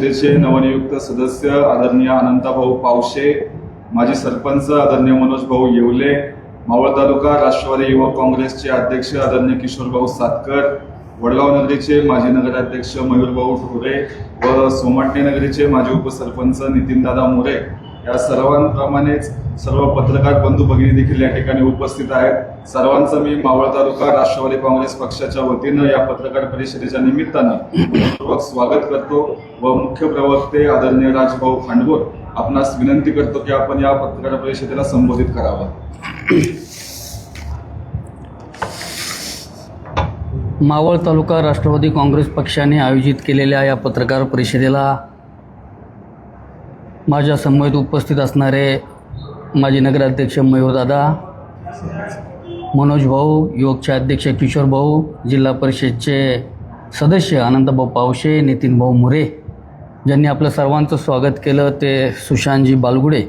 चे नवनियुक्त सदस्य आदरणीय अनंताभाऊ पावशे, माजी सरपंच आदरणीय मनोज भाऊ येवले, मावळ तालुका राष्ट्रवादी युवक काँग्रेसचे अध्यक्ष आदरणीय किशोरभाऊ सातकर, वडगाव नगरीचे माजी नगराध्यक्ष मयूरभाऊ ढोरे व सोमाटणे नगरीचे माजी उपसरपंच नितीनदादा मोरे या सर्वांप्रमाणेच सर्व पत्रकार बंधू भगिनी देखील या ठिकाणी उपस्थित आहेत। सर्वांचं मी मावळ तालुका राष्ट्रवादी काँग्रेस पक्षाच्या वतीनं या पत्रकार परिषदेच्या निमित्तानं स्वागत करतो व मुख्य प्रवक्ते आदरणीय राजभाऊ खांडगोर आपणास विनंती करतो की आपण या पत्रकार परिषदेला संबोधित करावं। मावळ तालुका राष्ट्रवादी काँग्रेस पक्षाने आयोजित केलेल्या या पत्रकार परिषदेला माझ्या समवेत उपस्थित असणारे माजी नगराध्यक्ष मयूरदादा, मनोज भाऊ, युवकचे अध्यक्ष किशोर भाऊ, जिल्हा परिषदचे सदस्य अनंतभाऊ पावशे, नितीन भाऊ मोरे, ज्यांनी आपलं सर्वांचं स्वागत केलं ते सुशांतजी बालगुडे,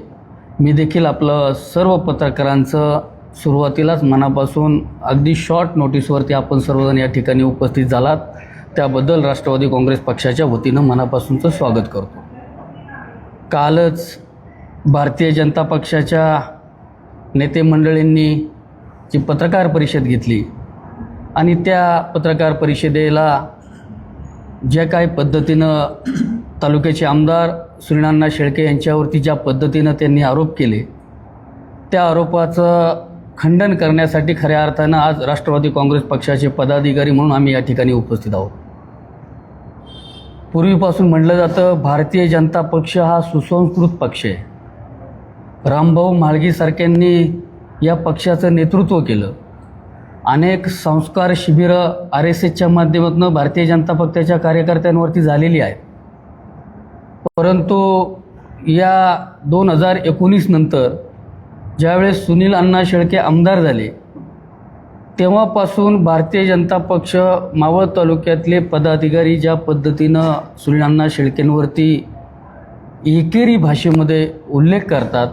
मी देखील आपलं सर्व पत्रकारांचं सुरुवातीलाच मनापासून अगदी शॉर्ट नोटीसवरती आपण सर्वजण या ठिकाणी उपस्थित झालात त्याबद्दल राष्ट्रवादी काँग्रेस पक्षाच्या वतीनं मनापासूनचं स्वागत करतो। कालच भारतीय जनता पक्षाच्या नेते मंडळींनी जी पत्रकार परिषद घेतली आणि त्या पत्रकार परिषदेला ज्या काही पद्धतीनं तालुक्याचे आमदार श्रीनाना शेळके यांच्यावरती ज्या पद्धतीनं त्यांनी आरोप केले त्या आरोपाचं खंडन करण्यासाठी खऱ्या अर्थानं आज राष्ट्रवादी काँग्रेस पक्षाचे पदाधिकारी म्हणून आम्ही या ठिकाणी उपस्थित आहोत। पूर्वीपासून म्हटलं जातं भारतीय जनता पक्ष हा सुसंस्कृत पक्ष आहे। रामभाऊ म्हाळगीसारख्यांनी या पक्षाचं नेतृत्व केलं। अनेक संस्कार शिबिरं RSSच्या माध्यमातून भारतीय जनता पक्षाच्या कार्यकर्त्यांवरती झालेली आहेत, परंतु या 2019 नंतर ज्यावेळेस सुनील अण्णा शेळके आमदार झाले तेव्हापासून भारतीय जनता पक्ष मावळ तालुक्यातले पदाधिकारी ज्या पद्धतीनं सुनील अण्णा शेळकेंवरती एकेरी भाषेमध्ये उल्लेख करतात,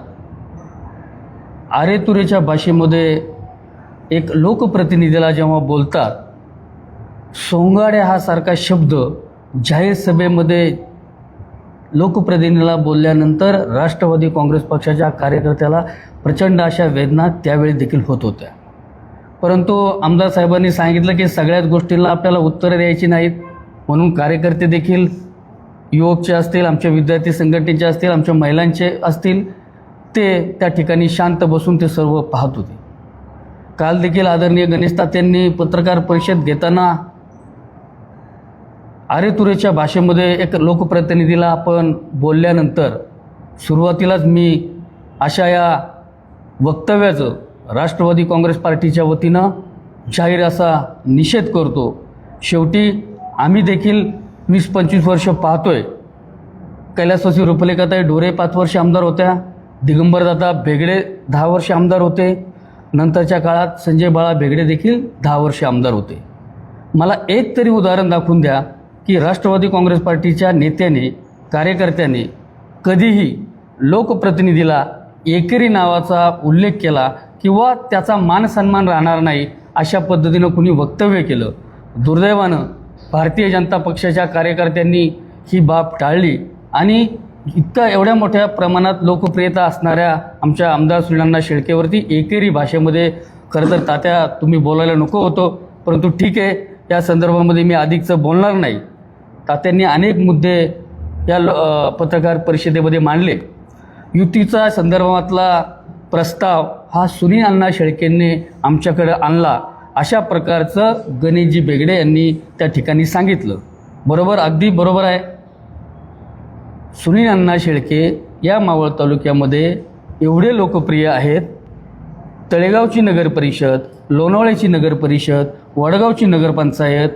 आरेतुरेच्या भाषेमध्ये एक लोकप्रतिनिधीला जेव्हा बोलतात, सोंगाड्या हा सारखा शब्द जाहीर सभेमध्ये लोकप्रतिनिधीला बोलल्यानंतर राष्ट्रवादी काँग्रेस पक्षाच्या कार्यकर्त्याला प्रचंड अशा वेदना त्यावेळी देखील होत होत्या। परंतु आमदार साहेबांनी सांगितलं की सगळ्याच गोष्टींना आपल्याला उत्तरं द्यायची नाहीत, म्हणून कार्यकर्ते देखील युवकचे असतील, आमच्या विद्यार्थी संघटनेचे असतील, आमच्या महिलांचे असतील, ते त्या ठिकाणी शांत बसून ते सर्व पाहत होते। काल देखील आदरणीय गणेश तात्यांनी पत्रकार परिषद घेताना आरेतुरेच्या भाषेमध्ये एक लोकप्रतिनिधीला आपण बोलल्यानंतर सुरुवातीलाच मी अशा या वक्तव्याचं राष्ट्रवादी काँग्रेस पार्टीच्या वतीनं जाहीर असा निषेध करतो। शेवटी आम्ही देखील 20-25 वर्ष पाहतोय, कैलासवासी रुपलेखाताई ढोरे 5 वर्ष आमदार होत्या, दिगंबरदादा भेगडे 10 वर्ष आमदार होते, नंतरच्या काळात संजय बाळा भेगडे देखील 10 वर्ष आमदार होते। मला एक तरी उदाहरण दाखवून द्या की राष्ट्रवादी काँग्रेस पार्टीच्या नेत्याने, कार्यकर्त्याने कधीही लोकप्रतिनिधीला एकेरी नावाचा उल्लेख केला किंवा त्याचा मान सन्मान राहणार नाही अशा पद्धतीनं कुणी वक्तव्य केलं। दुर्दैवानं भारतीय जनता पक्षाच्या कार्यकर्त्यांनी ही बाब टाळली आणि एवढ्या मोठ्या प्रमाणात लोकप्रियता असणाऱ्या आमच्या आमदार श्रीनाना शेळकेवरती एकेरी भाषेमध्ये खरं तर तात्या तुम्ही बोलायला नको होतो, परंतु ठीक आहे, या संदर्भामध्ये मी अधिकचं बोलणार नाही। तात्यांनी अनेक मुद्दे या पत्रकार परिषदेमध्ये मांडले। युतीचा संदर्भातला प्रस्ताव हा सुनील अण्णा शेळकेंनी आमच्याकडे आणला अशा प्रकारचं गणेशजी बेगडे यांनी त्या ठिकाणी सांगितलं। बरोबर, अगदी बरोबर आहे। सुनील अण्णा शेळके या मावळ तालुक्यामध्ये एवढे लोकप्रिय आहेत, तळेगावची नगरपरिषद, लोणावळ्याची नगरपरिषद, वडगावची नगरपंचायत,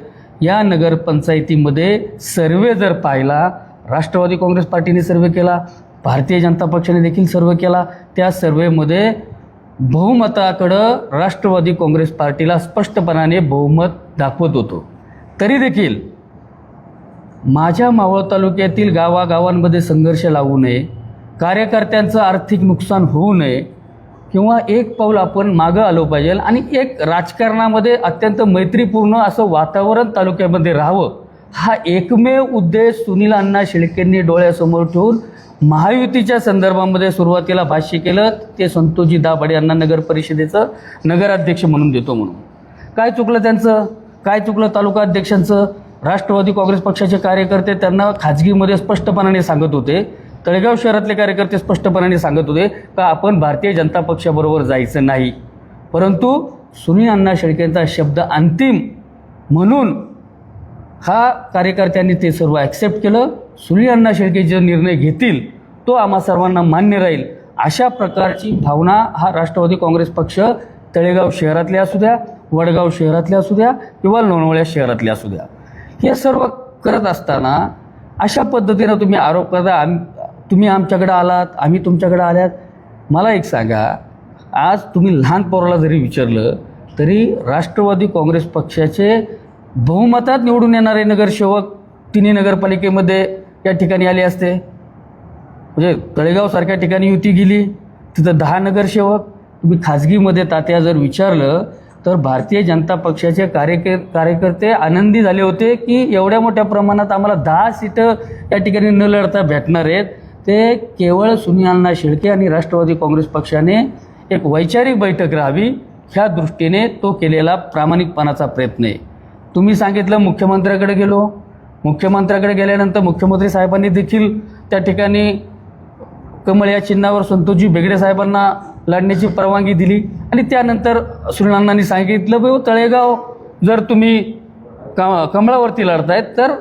या नगरपंचायतीमध्ये सर्वे जर पाहिला, राष्ट्रवादी काँग्रेस पार्टीने सर्वे केला, भारतीय जनता पक्षाने देखील सर्वे केला, त्या सर्वेमध्ये बहुमताकडं राष्ट्रवादी काँग्रेस पार्टीला स्पष्टपणाने बहुमत दाखवत होतो। तरी देखील माझ्या मावळ तालुक्यातील गावागावांमध्ये संघर्ष लागू नये, कार्यकर्त्यांचं आर्थिक नुकसान होऊ नये किंवा एक पाऊल आपण मागं आलो पाहिजे आणि एक राजकारणामध्ये अत्यंत मैत्रीपूर्ण असं वातावरण तालुक्यामध्ये राहावं हा एकमेव उद्देश सुनील अण्णा शेळकेंनी डोळ्यासमोर ठेवून महायुतीच्या संदर्भामध्ये सुरुवातीला भाष्य केलं, ते संतोषजी दाभाडे यांना नगर परिषदेचं नगराध्यक्ष म्हणून देतो म्हणून. काय चुकलं त्यांचं? काय चुकलं तालुका अध्यक्षांचं? राष्ट्रवादी काँग्रेस पक्षाचे कार्यकर्ते त्यांना खाजगीमध्ये स्पष्टपणाने सांगत होते, तळेगाव शहरातले कार्यकर्ते स्पष्टपणाने सांगत होते का आपण भारतीय जनता पक्षाबरोबर जायचं नाही. परंतु सुनील अण्णा शेळकेंचा शब्द अंतिम म्हणून हा कार्यकर्त्यांनी ते सर्व ॲक्सेप्ट केलं. सुनील अण्णा शेळके जे निर्णय घेतील तो आम्हा सर्वांना मान्य राहील, अशा प्रकारची भावना हा राष्ट्रवादी काँग्रेस पक्ष तळेगाव शहरातले असू द्या, वडगाव शहरातले असू द्या किंवा लोणावळ्या शहरातले असू द्या, हे सर्व करत असताना अशा पद्धतीनं तुम्ही आरोप करता, तुम्ही आमच्याकडे आलात, आम्ही तुमच्याकडे आल्यात. मला एक सांगा, आज तुम्ही लहान पोराला जरी विचारलं तरी राष्ट्रवादी काँग्रेस पक्षाचे बहुमतात निवडून येणारे नगरसेवक तिन्ही नगरपालिकेमध्ये या ठिकाणी आले असते. म्हणजे तळेगावसारख्या ठिकाणी युती गेली, तिथं 10 नगरसेवक. तुम्ही खाजगीमध्ये तात्या जर विचारलं तर भारतीय जनता पक्षाचे कार्यकर्ते आनंदी झाले होते की एवढ्या मोठ्या प्रमाणात आम्हाला 10 सीटं या ठिकाणी न लढता भेटणार आहेत. ते केवळ सुनील अण्णा शेळके आणि राष्ट्रवादी काँग्रेस पक्षाने एक वैचारिक बैठक राहावी ह्या दृष्टीने तो केलेला प्रामाणिकपणाचा प्रयत्न आहे. तुम्ही सांगितलं मुख्यमंत्र्याकडे गेलो, मुख्यमंत्र्याकडे गेल्यानंतर मुख्यमंत्री साहेबांनी देखील त्या ठिकाणी कमळ या चिन्हावर संतोषजी बेगडे साहेबांना लढण्याची परवानगी दिली. आणि त्यानंतर सुनील अण्णांनी सांगितलं भाऊ तळेगाव जर तुम्ही कमळावरती लढतायत तर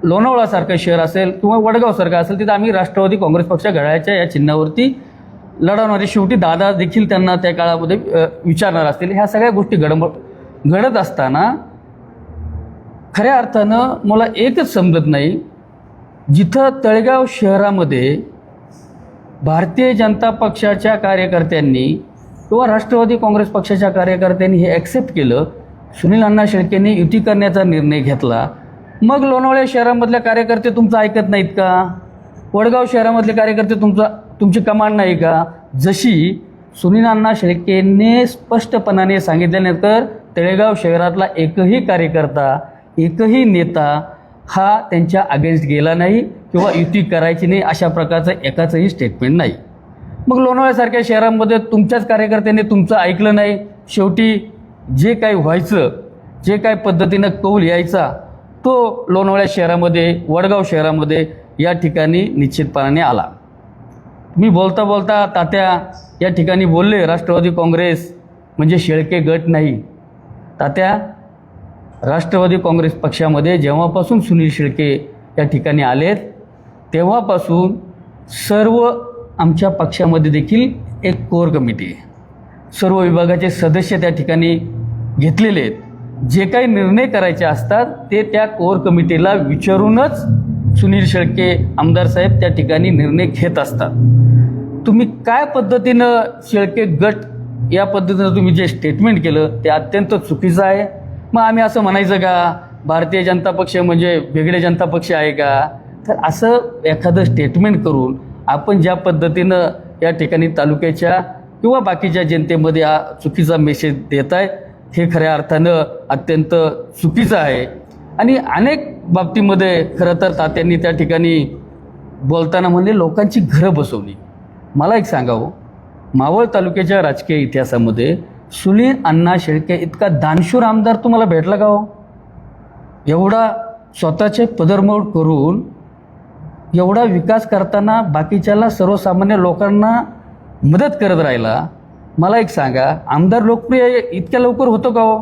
लोणावळासारखं शहर असेल किंवा वडगावसारखं असेल तिथं आम्ही राष्ट्रवादी काँग्रेस पक्ष घड्याळाच्या या चिन्हावरती लढवणारे. शेवटी दादा देखील त्यांना त्या काळामध्ये विचारणार असतील. ह्या सगळ्या गोष्टी घडत असताना खऱ्या अर्थानं मला एकच समजत नाही, जिथं तळेगाव शहरामध्ये भारतीय जनता पक्षाच्या कार्यकर्त्यांनी किंवा राष्ट्रवादी काँग्रेस पक्षाच्या कार्यकर्त्यांनी हे ॲक्सेप्ट केलं, सुनील अण्णा शेळकेंनी युती करण्याचा निर्णय घेतला, मग लोणावळ्या शहरामधले कार्यकर्ते तुमचं ऐकत नाहीत का? वडगाव शहरामधले कार्यकर्ते तुमची कमांड नाही का? जशी सुनील अण्णा शेळकेंनी स्पष्टपणाने सांगितल्यानंतर तळेगाव शहरातला एकही कार्यकर्ता, एकही नेता हा त्यांच्या अगेन्स्ट गेला नाही किंवा युती करायची नाही अशा प्रकारचं एकाचंही स्टेटमेंट नाही. मग लोणावळ्यासारख्या शहरामध्ये तुमच्याच कार्यकर्त्यांनी तुमचं ऐकलं नाही. शेवटी जे काही व्हायचं, जे काही पद्धतीनं कौल यायचा तो लोणावळ्या शहरामध्ये, वडगाव शहरामध्ये या ठिकाणी निश्चितपणाने आला. मी बोलता बोलता तात्या या ठिकाणी बोलले राष्ट्रवादी काँग्रेस म्हणजे शेळके गट नाही. तात्या, राष्ट्रवादी काँग्रेस पक्षामध्ये जेव्हापासून सुनील शेळके या ठिकाणी आलेत तेव्हापासून सर्व आमच्या पक्षामध्ये देखील एक कोर कमिटी आहे. सर्व विभागाचे सदस्य त्या ठिकाणी घेतलेले आहेत. जे काही निर्णय करायचे असतात ते त्या कोर कमिटीला विचारूनच सुनील शेळके आमदार साहेब त्या ठिकाणी निर्णय घेत असतात. तुम्ही काय पद्धतीनं शेळके गट या पद्धतीनं तुम्ही जे स्टेटमेंट केलं ते अत्यंत चुकीचं आहे. मग आम्ही असं म्हणायचं का भारतीय जनता पक्ष म्हणजे वेगळे जनता पक्ष आहे का? तर असं एखादं स्टेटमेंट करून आपण ज्या पद्धतीनं या ठिकाणी तालुक्याच्या किंवा बाकीच्या जनतेमध्ये हा चुकीचा मेसेज देत आहे हे खऱ्या अर्थानं अत्यंत चुकीचं आहे. आणि अनेक बाबतीमध्ये खरं तर तात्यांनी त्या ठिकाणी बोलताना म्हणले लोकांची घरं बसवली. मला एक सांगावं, मावळ तालुक्याच्या राजकीय इतिहासामध्ये सुनील अण्णा शेळके इतका दानशूर आमदार तुम्हाला भेटला का हो? एवढा स्वतःचे पदरमोड करून एवढा विकास करताना बाकीच्याला सर्वसामान्य लोकांना मदत करत राहिला. मला एक सांगा, आमदार लोकप्रिय इतक्या लवकर होतो का हो?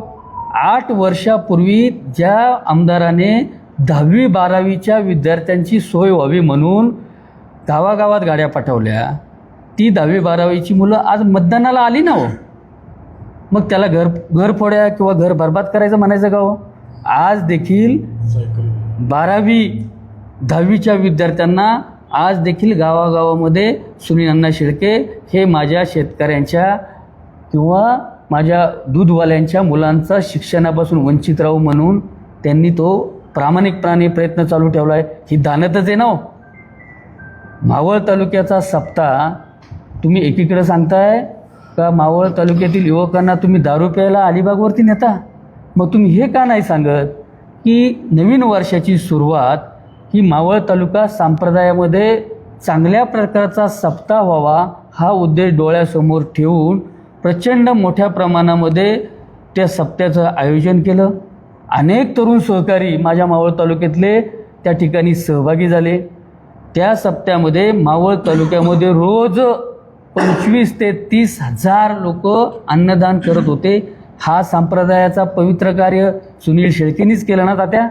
8 वर्षापूर्वी ज्या आमदाराने 10वी 12वीच्या विद्यार्थ्यांची सोय व्हावी म्हणून गावागावात गाड्या पाठवल्या, ती 10वी 12वीची मुलं आज मतदानाला आली ना हो. मग त्याला घर फोड्या किंवा घर बरबाद करायचं म्हणायचं का हो? आज देखील 12वी 10वीच्या विद्यार्थ्यांना आज देखील गावागावामध्ये सुनील अण्णा शेळके हे माझ्या शेतकऱ्यांच्या किंवा माझ्या दूधवाल्यांच्या मुलांचा शिक्षणापासून वंचित राहू म्हणून त्यांनी तो प्रामाणिकपणाने प्रयत्न चालू ठेवला आहे. ही दानतच आहे ना हो. मावळ तालुक्याचा सप्ताह तुम्ही एकीकडे सांगताय का मावळ तालुक्यातील युवकांना तुम्ही दारू प्यायला अलिबागवरती नेता? मग तुम्ही हे का नाही सांगत की नवीन वर्षाची सुरुवात ही मावळ तालुका संप्रदायामध्ये चांगल्या प्रकारचा सप्ताह व्हावा हा उद्देश डोळ्यासमोर ठेवून प्रचंड मोठ्या प्रमाणामध्ये त्या सप्त्याचं आयोजन केलं. अनेक तरुण सहकारी माझ्या मावळ तालुक्यातले त्या ठिकाणी सहभागी झाले. त्या सप्त्यामध्ये मावळ तालुक्यामध्ये रोज 25 ते 30 हजार लोक अन्नदान करत होते. हा संप्रदायाचा पवित्र कार्य सुनील शेळकेंनीच केलं ना तात्या.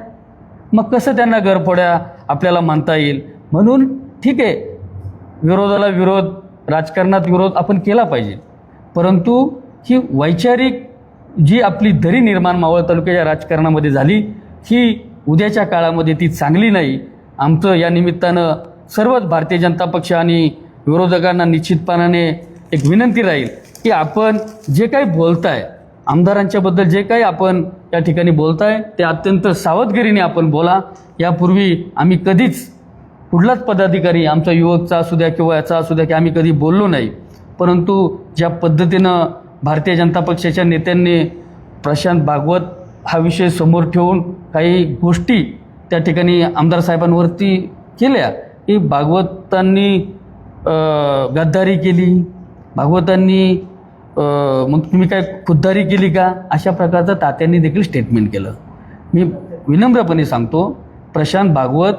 मग कसं त्यांना गरफोड्या आपल्याला म्हणता येईल. म्हणून ठीक आहे, विरोधाला विरोध, राजकारणात विरोध आपण केला पाहिजे, परंतु ही वैचारिक जी आपली दरी निर्माण मावळ तालुक्याच्या राजकारणामध्ये झाली ही उद्याच्या काळामध्ये ती चांगली नाही. आमचं या निमित्तानं सर्वच भारतीय जनता पक्ष आणि विरोधकांना निश्चितपणाने एक विनंती राहील की आपण जे काही बोलताय, आमदारांच्याबद्दल जे काही आपण या ठिकाणी बोलताय ते अत्यंत सावधगिरीने आपण बोला. यापूर्वी आम्ही कधीच कुठलाच पदाधिकारी आमचा युवकचा असू द्या किंवा याचा असू द्या की आम्ही कधी बोललो नाही, परंतु ज्या पद्धतीनं भारतीय जनता पक्षाच्या नेत्यांनी प्रशांत भागवत हा विषय समोर ठेवून काही गोष्टी त्या ठिकाणी आमदार साहेबांवरती केल्या की भागवतांनी गद्दारी केली, भागवतांनी मग तुम्ही काय खुद्दारी केली का, अशा प्रकारचं तात्यांनी देखील स्टेटमेंट केलं. मी विनम्रपणे सांगतो, प्रशांत भागवत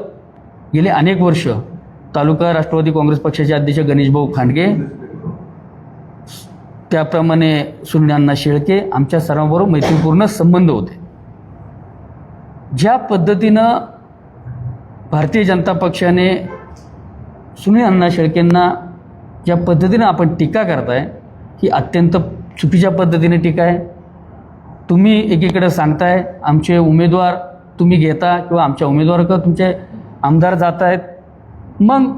गेले अनेक वर्ष तालुका राष्ट्रवादी काँग्रेस पक्षाचे अध्यक्ष गणेशभाऊ खांडगे, त्याप्रमाणे सुनील अण्णा शेळके, आमच्या सर्वांबरोबर मैत्रीपूर्ण संबंध होते. ज्या पद्धतीनं भारतीय जनता पक्षाने सुनील अण्णा शेळकेंना ज्या पद्धतीनं आपण टीका करताय ही अत्यंत चुकीच्या पद्धतीने टीका आहे. तुम्ही एकीकडे सांगताय आमचे उमेदवार तुम्ही घेता किंवा आमच्या उमेदवार तुमचे आमदार जात आहेत, मग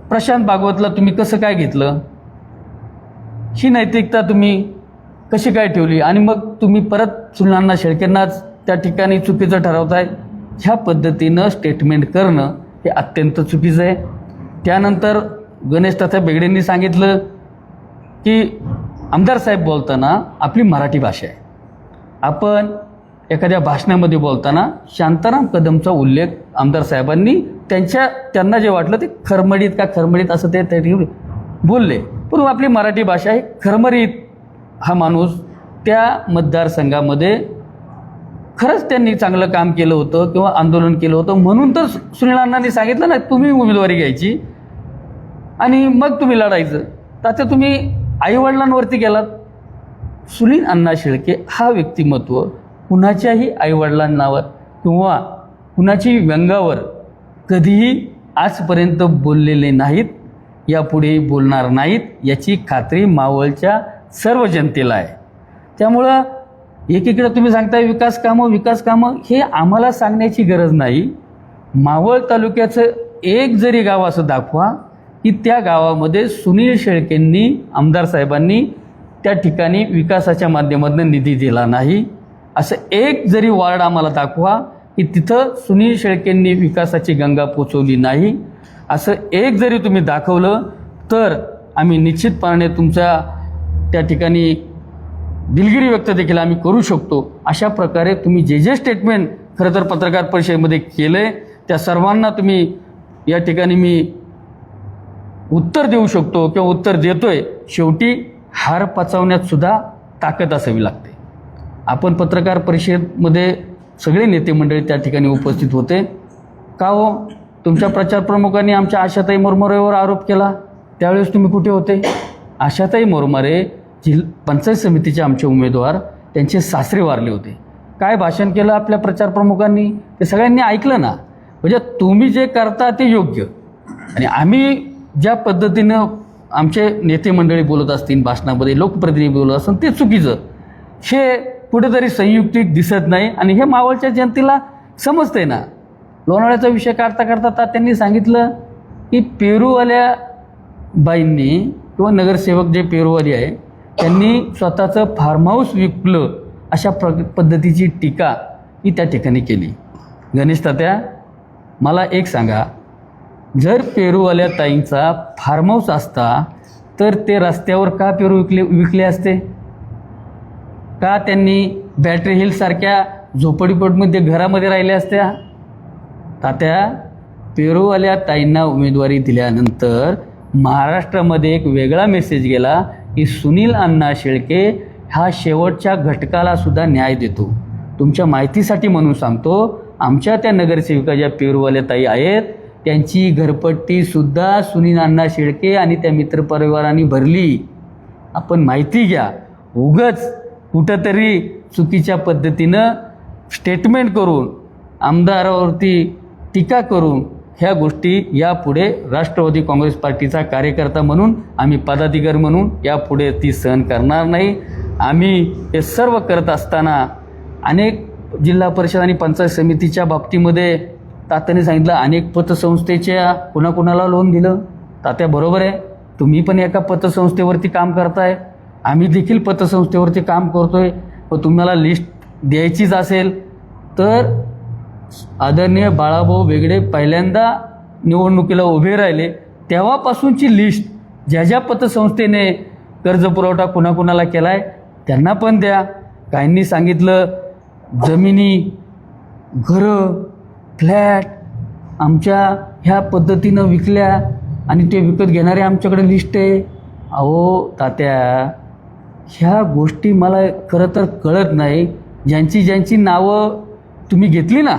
प्रशांत भागवतला तुम्ही कसं काय घेतलं, ही नैतिकता तुम्ही कशी काय ठेवली आणि मग तुम्ही परत सुनील अण्णा शेळकेंनाच त्या ठिकाणी चुकीचं ठरवताय. ह्या पद्धतीनं स्टेटमेंट करणं हे अत्यंत चुकीचं आहे. त्यानंतर गणेश तात्या बेगडेंनी सांगितलं की आमदार साहेब बोलताना आपली मराठी भाषा आहे, आपण एखाद्या भाषणामध्ये बोलताना शांताराम कदमचा उल्लेख आमदार साहेबांनी त्यांना जे वाटलं ते खरमडीत असं ते त्या ठिकाणी बोलले, पण आपली मराठी भाषा आहे. खरमरीत हा माणूस त्या मतदारसंघामध्ये खरंच त्यांनी चांगलं काम केलं होतं किंवा आंदोलन केलं होतं, म्हणून तर सुनील अण्णांनी सांगितलं ना तुम्ही उमेदवारी घ्यायची आणि मग तुम्ही लढायचं. तर तुम्ही आईवडिलांवरती गेलात. सुनील अण्णा शेळके हा व्यक्तिमत्व कुणाच्याही आईवडिलांनावर किंवा कुणाची व्यंगावर कधीही आजपर्यंत बोललेले नाहीत, यापुढेही बोलणार नाहीत, याची खात्री मावळच्या सर्व जनतेला आहे. त्यामुळं एकीकडे तुम्ही सांगताय विकास कामं हे आम्हाला सांगण्याची गरज नाही. मावळ तालुक्याचं एक जरी गाव असं दाखवा की त्या गावामध्ये सुनील शेळकेंनी आमदार साहेबांनी त्या ठिकाणी विकासाच्या माध्यमातून निधी दिला नाही, असं एक जरी वार्ड आम्हाला दाखवा की तिथं सुनील शेळकेंनी विकासाची गंगा पोचवली नाही, असं एक जरी तुम्ही दाखवलं तर आम्ही निश्चितपणे तुमच्या त्या ठिकाणी दिलगिरी व्यक्त देखील आम्ही करू शकतो. अशा प्रकारे तुम्ही जे स्टेटमेंट खरं तर पत्रकार परिषदेमध्ये केलं आहे त्या सर्वांना तुम्ही या ठिकाणी मी उत्तर देऊ शकतो किंवा उत्तर देतोय. शेवटी हार पचवण्यात सुद्धा ताकद असावी लागते. आपण पत्रकार परिषदेमध्ये सगळे नेते मंडळी त्या ठिकाणी उपस्थित होते. का हो, तुमच्या प्रचार प्रमुखांनी आमच्या आशाताई मोरमारेवर आरोप केला, त्यावेळेस तुम्ही कुठे होते? आशाताई मोरमारे पंचायत समितीचे आमचे उमेदवार, त्यांचे सासरे वारले होते. काय भाषण केलं आपल्या प्रचार प्रमुखांनी ते सगळ्यांनी ऐकलं ना. म्हणजे तुम्ही जे करता ते योग्य आणि आम्ही ज्या पद्धतीनं आमचे नेते मंडळी बोलत असतील भाषणामध्ये, लोकप्रतिनिधी बोलत असतील ते चुकीचं, हे कुठेतरी संयुक्तिक दिसत नाही आणि हे मावळच्या जनतेला समजतंय ना. लोणावळ्याचा विषय काढता त्यांनी सांगितलं की पेरूवाल्या बाईंनी किंवा नगरसेवक जे पेरूवाली आहे त्यांनी स्वतःचं फार्म हाऊस विकलं, अशा पद्धतीची टीका ही त्या ठिकाणी केली. गणेश तात्या, मला एक सांगा, जर पेरूवाल्या ताईंचा फार्म हाऊस असता तर ते रस्त्यावर का पेरू विकले असते? का त्यांनी बॅटरी हिलसारख्या झोपडीपटमध्ये घरामध्ये राहिल्या असत्या. तात्या, पेरूवाल्या ताईंना उमेदवारी दिल्यानंतर महाराष्ट्रामध्ये एक वेगळा मेसेज गेला की सुनील अण्णा शेळके हा शेवटच्या घटकाला सुद्धा न्याय देतो. तुमच्या माहितीसाठी म्हणून सांगतो, आमच्या त्या नगरसेविका ज्या पेरूवाल्या ताई आहेत त्यांची घरपट्टीसुद्धा सुनील अण्णा शेळके आणि त्या मित्रपरिवारांनी भरली. आपण माहिती घ्या. उगाच कुठंतरी चुकीच्या पद्धतीनं स्टेटमेंट करून आमदारावरती टीका करून ह्या गोष्टी यापुढे राष्ट्रवादी काँग्रेस पार्टीचा कार्यकर्ता म्हणून, आम्ही पदाधिकारी म्हणून यापुढे ती सहन करणार नाही. आम्ही हे सर्व करत असताना अनेक जिल्हा परिषद आणि पंचायत समितीच्या बाबतीमध्ये तात्याने सांगितलं अनेक पतसंस्थेच्या कुणाकुणाला लोन दिलं. तात्या, बरोबर आहे, तुम्ही पण एका पतसंस्थेवरती काम करताय, आम्ही देखील पतसंस्थेवरती काम करतोय. व तुम्हाला लिस्ट द्यायचीच असेल तर आदरणीय बाळाभाऊ वेगळे पहिल्यांदा निवडणुकीला उभे राहिले तेव्हापासूनची लिस्ट ज्या ज्या पतसंस्थेने कर्जपुरवठा कुणाकुणाला केला आहे त्यांना पण द्या. काहींनी सांगितलं जमिनी, घरं, फ्लॅट आमच्या ह्या पद्धतीनं विकल्या आणि ते विकत घेणारे आमच्याकडे लिस्ट आहे. अहो तात्या, ह्या गोष्टी मला खरं तर कळत नाही. ज्यांची ज्यांची नावं तुम्ही घेतली ना,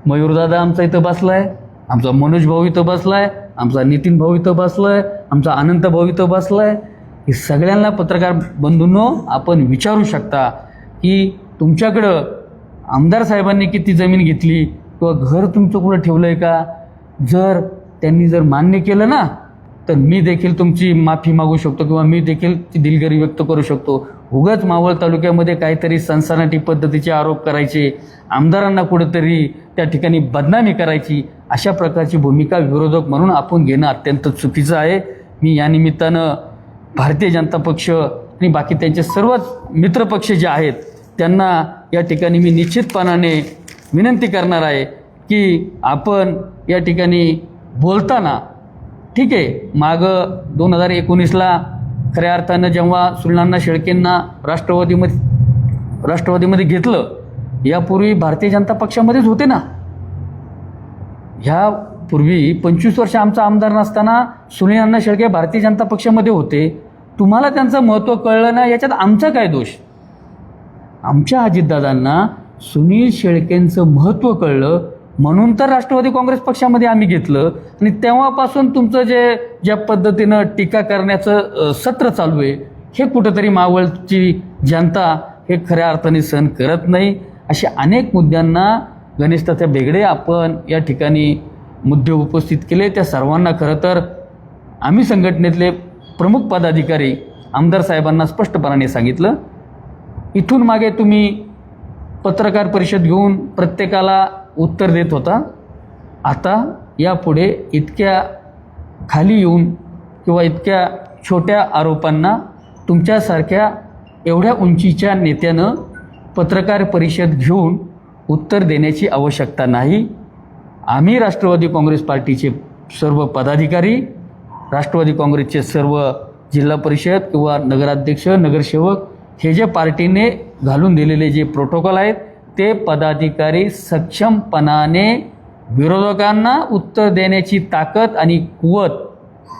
मयूरदादा आमचा इथं बसला आहे, आमचा मनोज भाऊ इथं बसला आहे, आमचा नितीन भाऊ इथं बसला आहे, आमचा अनंत भाऊ इथं बसला आहे, हे सगळ्यांना पत्रकार बंधूंनो आपण विचारू शकता की तुमच्याकडं आमदार साहेबांनी किती जमीन घेतली किंवा घर तुमचं कुठं ठेवलं आहे का. जर त्यांनी जर मान्य केलं ना तर मी देखील तुमची माफी मागू शकतो किंवा मी देखील ती दिलगिरी व्यक्त करू शकतो. उगाच मावळ तालुक्यामध्ये काहीतरी सनसनाटी पद्धतीचे आरोप करायचे, आमदारांना कुठेतरी त्या ठिकाणी बदनामी करायची, अशा प्रकारची भूमिका विरोधक म्हणून आपण घेणं अत्यंत चुकीचं आहे. मी या निमित्तानं भारतीय जनता पक्ष आणि बाकी त्यांचे सर्वच मित्रपक्ष जे आहेत त्यांना या ठिकाणी मी निश्चितपणाने विनंती करणार आहे की आपण या ठिकाणी बोलताना, ठीक आहे, मागं 2019ला खऱ्या अर्थानं जेव्हा सुनील शेळकेंना राष्ट्रवादीमध्ये घेतलं, यापूर्वी भारतीय जनता पक्षामध्येच होते ना. ह्यापूर्वी 25 वर्ष आमचा आमदार नसताना सुनील शेळके भारतीय जनता पक्षामध्ये होते. तुम्हाला त्यांचं महत्त्व कळलं ना, याच्यात आमचा काय दोष. आमच्या अजितदादांना सुनील शेळकेंचं महत्त्व कळलं म्हणून तर राष्ट्रवादी काँग्रेस पक्षामध्ये आम्ही घेतलं आणि तेव्हापासून तुमचं ज्या पद्धतीनं टीका करण्याचं सत्र चालू आहे हे कुठंतरी मावळची जनता हे खऱ्या अर्थाने सहन करत नाही. अशा अनेक मुद्द्यांना गणेश तात्या बेगडे आपण या ठिकाणी मुद्दे उपस्थित केले. त्या सर्वांना खरं तर आम्ही संघटनेतले प्रमुख पदाधिकारी आमदार साहेबांना स्पष्टपणाने सांगितलं. इथून मागे तुम्ही पत्रकार परिषद घेऊन प्रत्येकाला उत्तर देत होता, आता यापुढे इतक्या खाली येऊन किंवा इतक्या छोट्या आरोपांना तुमच्यासारख्या एवढ्या उंचीच्या नेत्यानं पत्रकार परिषद घेऊन उत्तर देण्याची आवश्यकता नाही. आम्ही राष्ट्रवादी काँग्रेस पार्टीचे सर्व पदाधिकारी, राष्ट्रवादी काँग्रेसचे सर्व जिल्हा परिषद किंवा नगराध्यक्ष, नगरसेवक हे जे पार्टीने घालून दिलेले जे प्रोटोकॉल आहेत ते पदाधिकारी सक्षमपणाने विरोधकांना उत्तर देण्याची ताकद आणि कुवत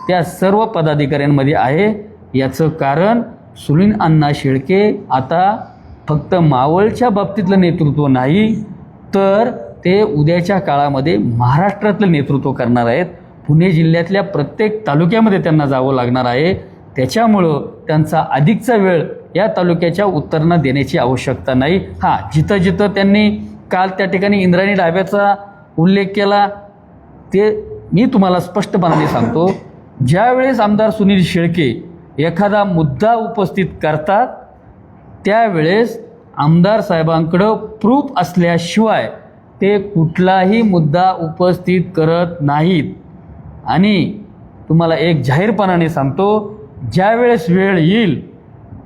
त्या सर्व पदाधिकाऱ्यांमध्ये आहे. याचं कारण सुनील अण्णा शेळके आता फक्त मावळच्या बाबतीतलं नेतृत्व नाही तर ते उद्याच्या काळामध्ये महाराष्ट्रातलं नेतृत्व करणार आहेत. पुणे जिल्ह्यातल्या प्रत्येक तालुक्यामध्ये त्यांना जावं लागणार आहे. त्याच्यामुळं त्यांचा अधिकचा वेळ या तालुक्याच्या उत्तरांना देण्याची आवश्यकता नाही. जिथं जिथं त्यांनी काल त्या ठिकाणी इंद्रायणी ढाब्याचा उल्लेख केला ते मी तुम्हाला स्पष्टपणाने सांगतो, ज्यावेळेस आमदार सुनील शेळके एखादा मुद्दा उपस्थित करतात त्यावेळेस आमदार साहेबांकडं प्रूफ असल्याशिवाय ते कुठलाही मुद्दा उपस्थित करत नाहीत. आणि तुम्हाला एक जाहीरपणाने सांगतो, ज्यावेळेस वेळ येईल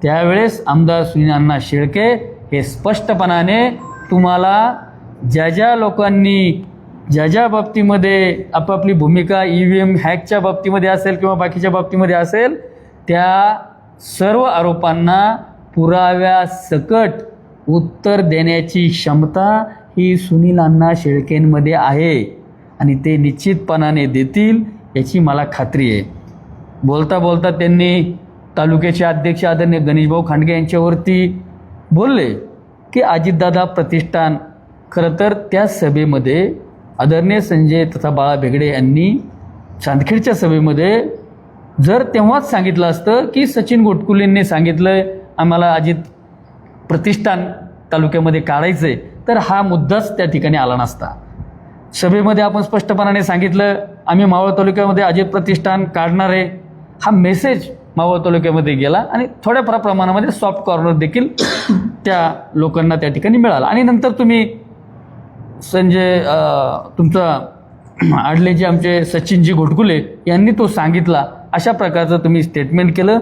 त्यावेळेस आमदार सुनील अण्णा शेळके हे स्पष्टपणाने तुम्हाला ज्या ज्या लोकांनी ज्या ज्या बाबतीमध्ये आपापली भूमिका EVM हॅकच्या बाबतीमध्ये असेल किंवा बाकीच्या बाबतीमध्ये असेल त्या सर्व आरोपांना पुराव्यासकट उत्तर देण्याची क्षमता ही सुनील अण्णा शेळकेंमध्ये आहे आणि ते निश्चितपणाने देतील याची मला खात्री आहे. बोलता बोलता त्यांनी तालुक्याचे अध्यक्ष आदरणीय गणेशभाऊ खांडगे यांच्यावरती बोलले की अजितदादा प्रतिष्ठान, खरं तर त्या सभेमध्ये आदरणीय संजय तथा बाळा भेगडे यांनी चांदखेडच्या सभेमध्ये जर तेव्हाच सांगितलं असतं की सचिन गोटकुलेंनी सांगितलं आम्हाला अजित प्रतिष्ठान तालुक्यामध्ये काढायचं आहे, तर हा मुद्दाच त्या ठिकाणी आला नसता. सभेमध्ये आपण स्पष्टपणाने सांगितलं आम्ही मावळ तालुक्यामध्ये अजित प्रतिष्ठान काढणार आहे, हा मेसेज मावळ तालुक्यामध्ये गेला आणि थोड्या प्रमाणामध्ये सॉफ्ट कॉर्नर देखील त्या लोकांना त्या ठिकाणी मिळाला. आणि नंतर तुम्ही संजय तुमचा आडलेचे आमचे सचिनजी घोटकुले यांनी तो सांगितला, अशा प्रकारचं तुम्ही स्टेटमेंट केलं.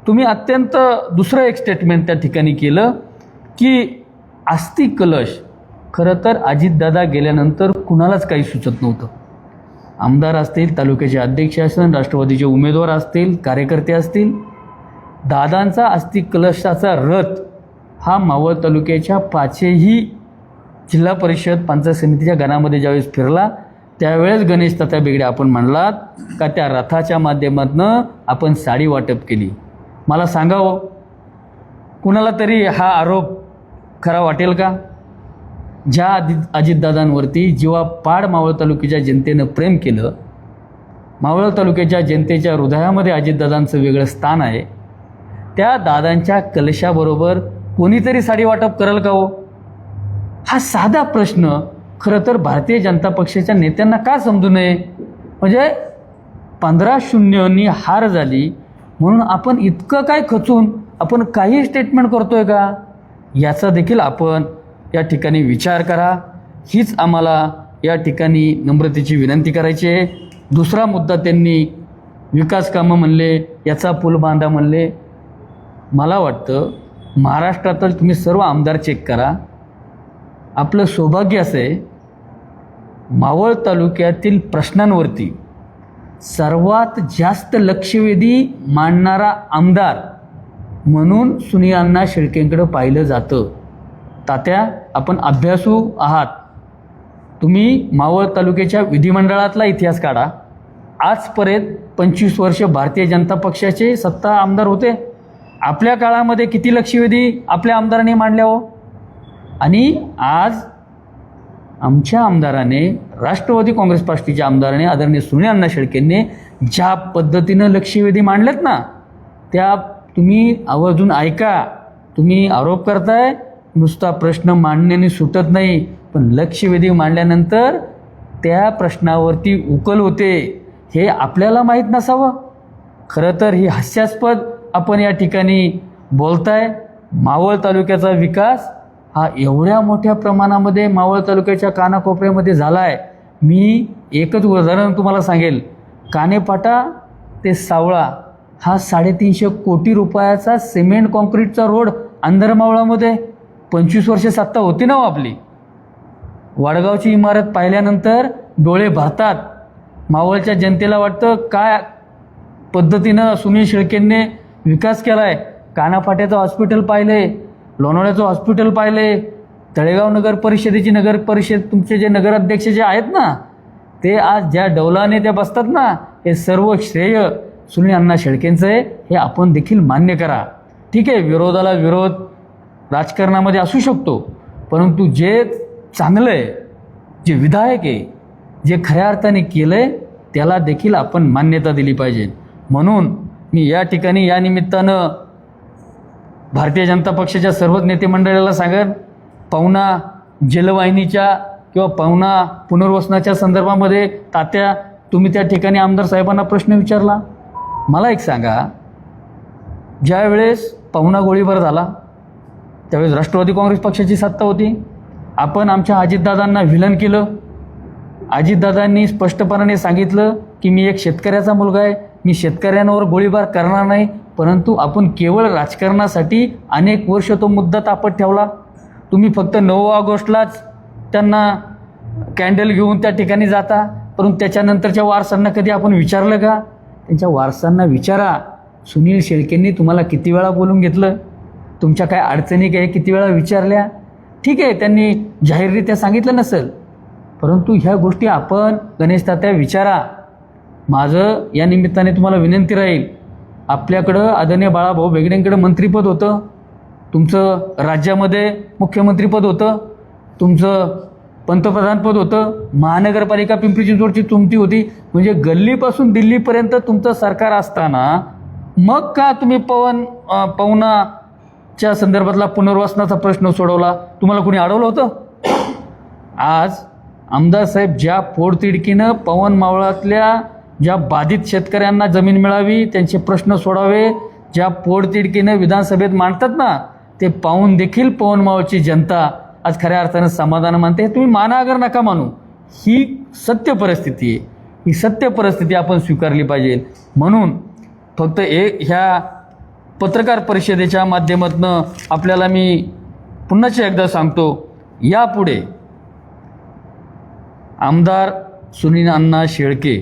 तुम्ही अत्यंत दुसरं एक स्टेटमेंट त्या ठिकाणी केलं की अस्थि कलश, खरं तर अजितदादा गेल्यानंतर कुणालाच काही सुचत नव्हतं. आमदार असतील, तालुक्याचे अध्यक्ष असतील, राष्ट्रवादीचे उमेदवार असतील, कार्यकर्ते असतील, दादांचा अस्थि कलशाचा रथ हा मावळ तालुक्याच्या 5ही जिल्हा परिषद पंचायत समितीच्या गणामध्ये ज्यावेळेस फिरला त्यावेळेस गणेश तात्या बेगडे आपण म्हणलात का त्या रथाच्या माध्यमातून आपण साडी वाटप केली. मला सांगावं, कुणाला तरी हा आरोप खरा वाटेल का? ज्या अजितदादांवरती जेव्हा पाड मावळ तालुक्याच्या जनतेनं प्रेम केलं, मावळ तालुक्याच्या जनतेच्या हृदयामध्ये अजितदादांचं वेगळं स्थान आहे, त्या दादांच्या कलशाबरोबर कोणीतरी साडी वाटप करेल का हो? हा साधा प्रश्न खरं तर भारतीय जनता पक्षाच्या नेत्यांना का समजू नये? म्हणजे 15-0 हार झाली म्हणून आपण इतकं काय खचून आपण काही स्टेटमेंट करतोय का? याचा देखील आपण या ठिकाणी विचार करा. हीच आम्हाला या ठिकाणी नम्रतेची विनंती करायची आहे. दुसरा मुद्दा त्यांनी विकास कामं म्हणले, याचा पूल बांधा म्हणले. मला वाटतं महाराष्ट्रातील तुम्ही सर्व आमदार चेक करा. आपलं सौभाग्य असं आहे, मावळ तालुक्यातील प्रश्नांवरती सर्वात जास्त लक्षवेधी मांडणारा आमदार म्हणून सुनील अण्णा शेळकेंकडं पाहिलं जातं. तात्या, आपण अभ्यासू आहात. तुम्ही मावळ तालुक्याच्या विधिमंडळातला इतिहास काढा. आजपर्यंत 25 वर्ष भारतीय जनता पक्षाचे सत्ता आमदार होते. आपल्या काळामध्ये किती लक्षवेधी आपल्या आमदारांनी मांडल्या हो? आणि आज आमच्या आमदाराने, राष्ट्रवादी काँग्रेस पार्टीच्या आमदाराने, आदरणीय सुनील अण्णा शेळकेंनी ज्या पद्धतीनं लक्षवेधी मांडलेत ना, त्या तुम्ही आवर्जून ऐका. तुम्ही आरोप करताय नुसता प्रश्न मांडण्याने सुटत नाही, पण लक्षवेधी मांडल्यानंतर त्या प्रश्नावरती उकल होते हे आपल्याला माहीत नसावं. खरं तर ही हास्यास्पद आपण या ठिकाणी बोलताय. मावळ तालुक्याचा विकास हा एवढ्या मोठ्या प्रमाणामध्ये मावळ तालुक्याच्या कानाकोपऱ्यामध्ये झाला आहे. मी एकच उदाहरण तुम्हाला सांगेल. कानेपाटा ते सावळा हा 350 कोटी रुपयाचा सिमेंट कॉन्क्रीटचा रोड अंधरमावळामध्ये 25 वर्ष सत्ता होती ना हो आपली. वडगावची इमारत पाहिल्यानंतर डोळे भरतात. मावळच्या जनतेला वाटतं काय पद्धतीनं सुनील शेळकेंनी विकास केला आहे. कानापाट्याचं हॉस्पिटल पाहिले, लोणावळ्याचं हॉस्पिटल पाहिले, तळेगाव नगर परिषदेची नगर परिषद तुमचे जे नगराध्यक्ष जे आहेत ना, ते आज ज्या डौलाने त्या बसतात ना, हे सर्व श्रेय सुनील अण्णा शेळकेंचं आहे. हे आपण देखील मान्य करा. ठीक आहे, विरोधाला विरोध राजकारणामध्ये असू शकतो, परंतु जे चांगलं आहे, जे विधायक आहे, जे खऱ्या अर्थाने केलं आहे, त्याला देखील आपण मान्यता दिली पाहिजे. म्हणून मी या ठिकाणी या निमित्तानं भारतीय जनता पक्षाच्या सर्वच नेते मंडळाला सांगेन, पवना जलवाहिनीच्या किंवा पवना पुनर्वसनाच्या संदर्भामध्ये तात्या तुम्ही त्या ठिकाणी आमदार साहेबांना प्रश्न विचारला. मला एक सांगा, ज्या वेळेस पवना गोळीबार झाला त्यावेळेस राष्ट्रवादी काँग्रेस पक्षाची सत्ता होती. आपण आमच्या अजितदादांना विलन केलं. अजितदादांनी स्पष्टपणाने सांगितलं की मी एक शेतकऱ्याचा मुलगा आहे, मी शेतकऱ्यांवर गोळीबार करणार नाही, परंतु आपण केवळ राजकारणासाठी अनेक वर्ष तो मुद्दा तापत ठेवला. तुम्ही फक्त 9 ऑगस्टलाच त्यांना कॅन्डल घेऊन त्या ठिकाणी जाता, परंतु त्याच्यानंतरच्या वारसांना कधी आपण विचारलं का? त्यांच्या वारसांना विचारा, सुनील शेळकेंनी तुम्हाला किती वेळा बोलून घेतलं? तुमच्या काय अडचणी काय किती वेळा विचारल्या? ठीक आहे, त्यांनी जाहीररित्या सांगितलं नसेल, परंतु ह्या गोष्टी आपण गणेश तात्या विचारा. माझं या निमित्ताने तुम्हाला विनंती राहील, आपल्याकडं आदरणीय बाळाभाऊ बेगडेंकडं मंत्रिपद होतं, तुमचं राज्यामध्ये मुख्यमंत्रीपद होतं, तुमचं पंतप्रधानपद होतं, महानगरपालिका पिंपरी चिंचवडची तुमची होती, म्हणजे गल्लीपासून दिल्लीपर्यंत तुमचं सरकार असताना मग का तुम्ही पवनाच्या संदर्भातला पुनर्वसनाचा प्रश्न सोडवला? तुम्हाला कोणी अडवलं होतं? आज आमदार साहेब ज्या पोटतिडकीनं पवन मावळातल्या ज्या बाधित शेतकऱ्यांना जमीन मिळावी, त्यांचे प्रश्न सोडावे, ज्या पोटतिडकीनं विधानसभेत मांडतात ना, ते पाहून देखील पवन मावळची जनता आज खऱ्या अर्थानं समाधान मानते. तुम्ही माना अगर नका मानू, ही सत्य परिस्थिती आहे. ही सत्य परिस्थिती आपण स्वीकारली पाहिजे. म्हणून फक्त ह्या पत्रकार परिषदेच्या माध्यमातून आपल्याला मी पुन्हा एकदा सांगतो, यापुढे आमदार सुनील अण्णा शेळके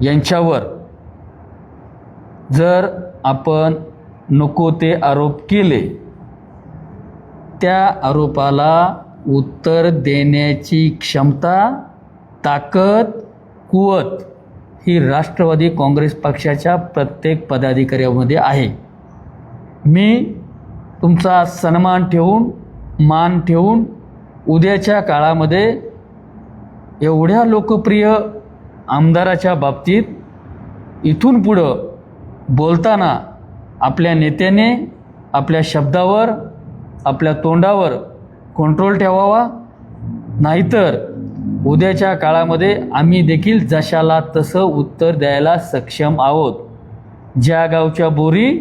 यांच्यावर जर आपण नको ते आरोप केले, त्या आरोपाला उत्तर देण्याची क्षमता, ताकद, कुवत ही राष्ट्रवादी काँग्रेस पक्षाच्या प्रत्येक पदाधिकाऱ्यामध्ये आहे. मी तुमचा सन्मान ठेवून, मान ठेवून उद्याच्या काळामध्ये एवढ्या लोकप्रिय आमदाराच्या बाबतीत इथून पुढं बोलताना आपल्या नेत्याने आपल्या शब्दावर, आपल्या तोंडावर कंट्रोल ठेवावा. नाहीतर उद्याच्या काळामध्ये आम्ही देखील जशाला तसं उत्तर द्यायला सक्षम आहोत. ज्या गावच्या बोरी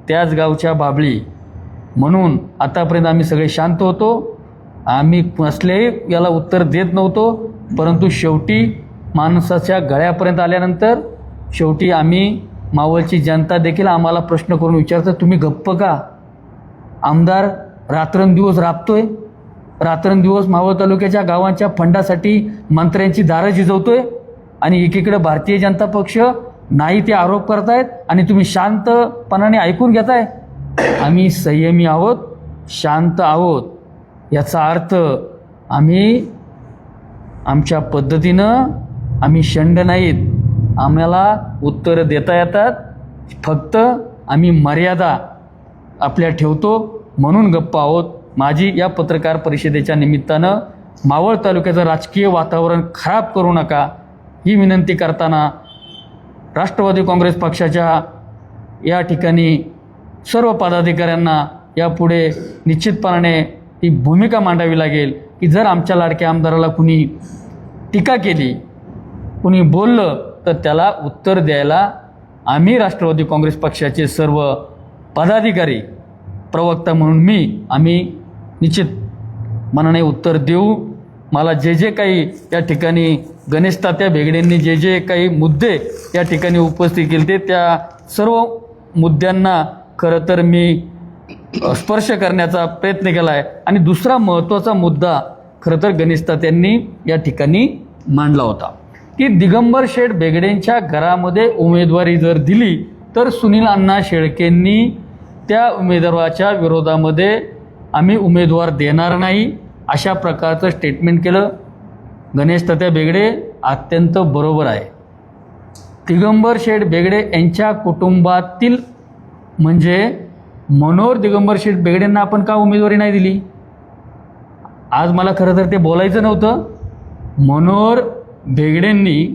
त्याच गावच्या बाबळी. म्हणून आतापर्यंत आम्ही सगळे शांत होतो, आम्ही कसलेही याला उत्तर देत नव्हतो, परंतु शेवटी माणसाच्या गळ्यापर्यंत आल्यानंतर शेवटी आम्ही मावळची जनता देखील आम्हाला प्रश्न करून विचारतं, तुम्ही गप्प का? आमदार रात्रंदिवस राबतोय, रात्रंदिवस मावळ तालुक्याच्या गावांच्या फंडासाठी मंत्र्यांची दारं झिजवतोय, आणि एकीकडे भारतीय जनता पक्ष नाही ते आरोप करतायत आणि तुम्ही शांतपणाने ऐकून घेताय. आम्ही संयमी आहोत, शांत आहोत. याचा अर्थ आम्ही आमच्या पद्धतीनं, आम्ही शंड नाहीत, आम्हाला उत्तरं देता येतात, फक्त आम्ही मर्यादा आपल्या ठेवतो म्हणून गप्प आहोत. माझी या पत्रकार परिषदेच्या निमित्तानं मावळ तालुक्याचं राजकीय वातावरण खराब करू नका ही विनंती करताना, राष्ट्रवादी काँग्रेस पक्षाच्या या ठिकाणी सर्व पदाधिकाऱ्यांना यापुढे निश्चितपणाने ती भूमिका मांडावी लागेल की जर आमच्या लाडक्या आमदाराला कुणी टीका केली, कुणी बोललं, तर त्याला उत्तर द्यायला आम्ही राष्ट्रवादी काँग्रेस पक्षाचे सर्व पदाधिकारी, प्रवक्ता म्हणून आम्ही निश्चित मनाने उत्तर देऊ. मला जे काही या ठिकाणी गणेश तात्या बेगडेंनी जे काही मुद्दे या ठिकाणी उपस्थित केले, त्या सर्व मुद्द्यांना खरं तर मी स्पर्श करण्याचा प्रयत्न केला आहे. आणि दुसरा महत्त्वाचा मुद्दा खरं तर गणेश तात्यांनी या ठिकाणी मांडला होता की दिगंबर शेठ बेगडेंच्या घरामध्ये उमेदवारी जर दिली तर सुनील अण्णा शेळकेंनी त्या उमेदवाराच्या विरोधामध्ये आम्ही उमेदवार देणार नाही, अशा प्रकारचं स्टेटमेंट केलं. गणेश तात्या बेगडे अत्यंत बरोबर आहे. दिगंबर शेठ बेगडे यांच्या कुटुंबातील म्हणजे मनोहर दिगंबर शेठ बेगडेंना आपण का उमेदवारी नाही दिली? आज मला खरं तर ते बोलायचं नव्हतं. मनोहर बेगडेंनी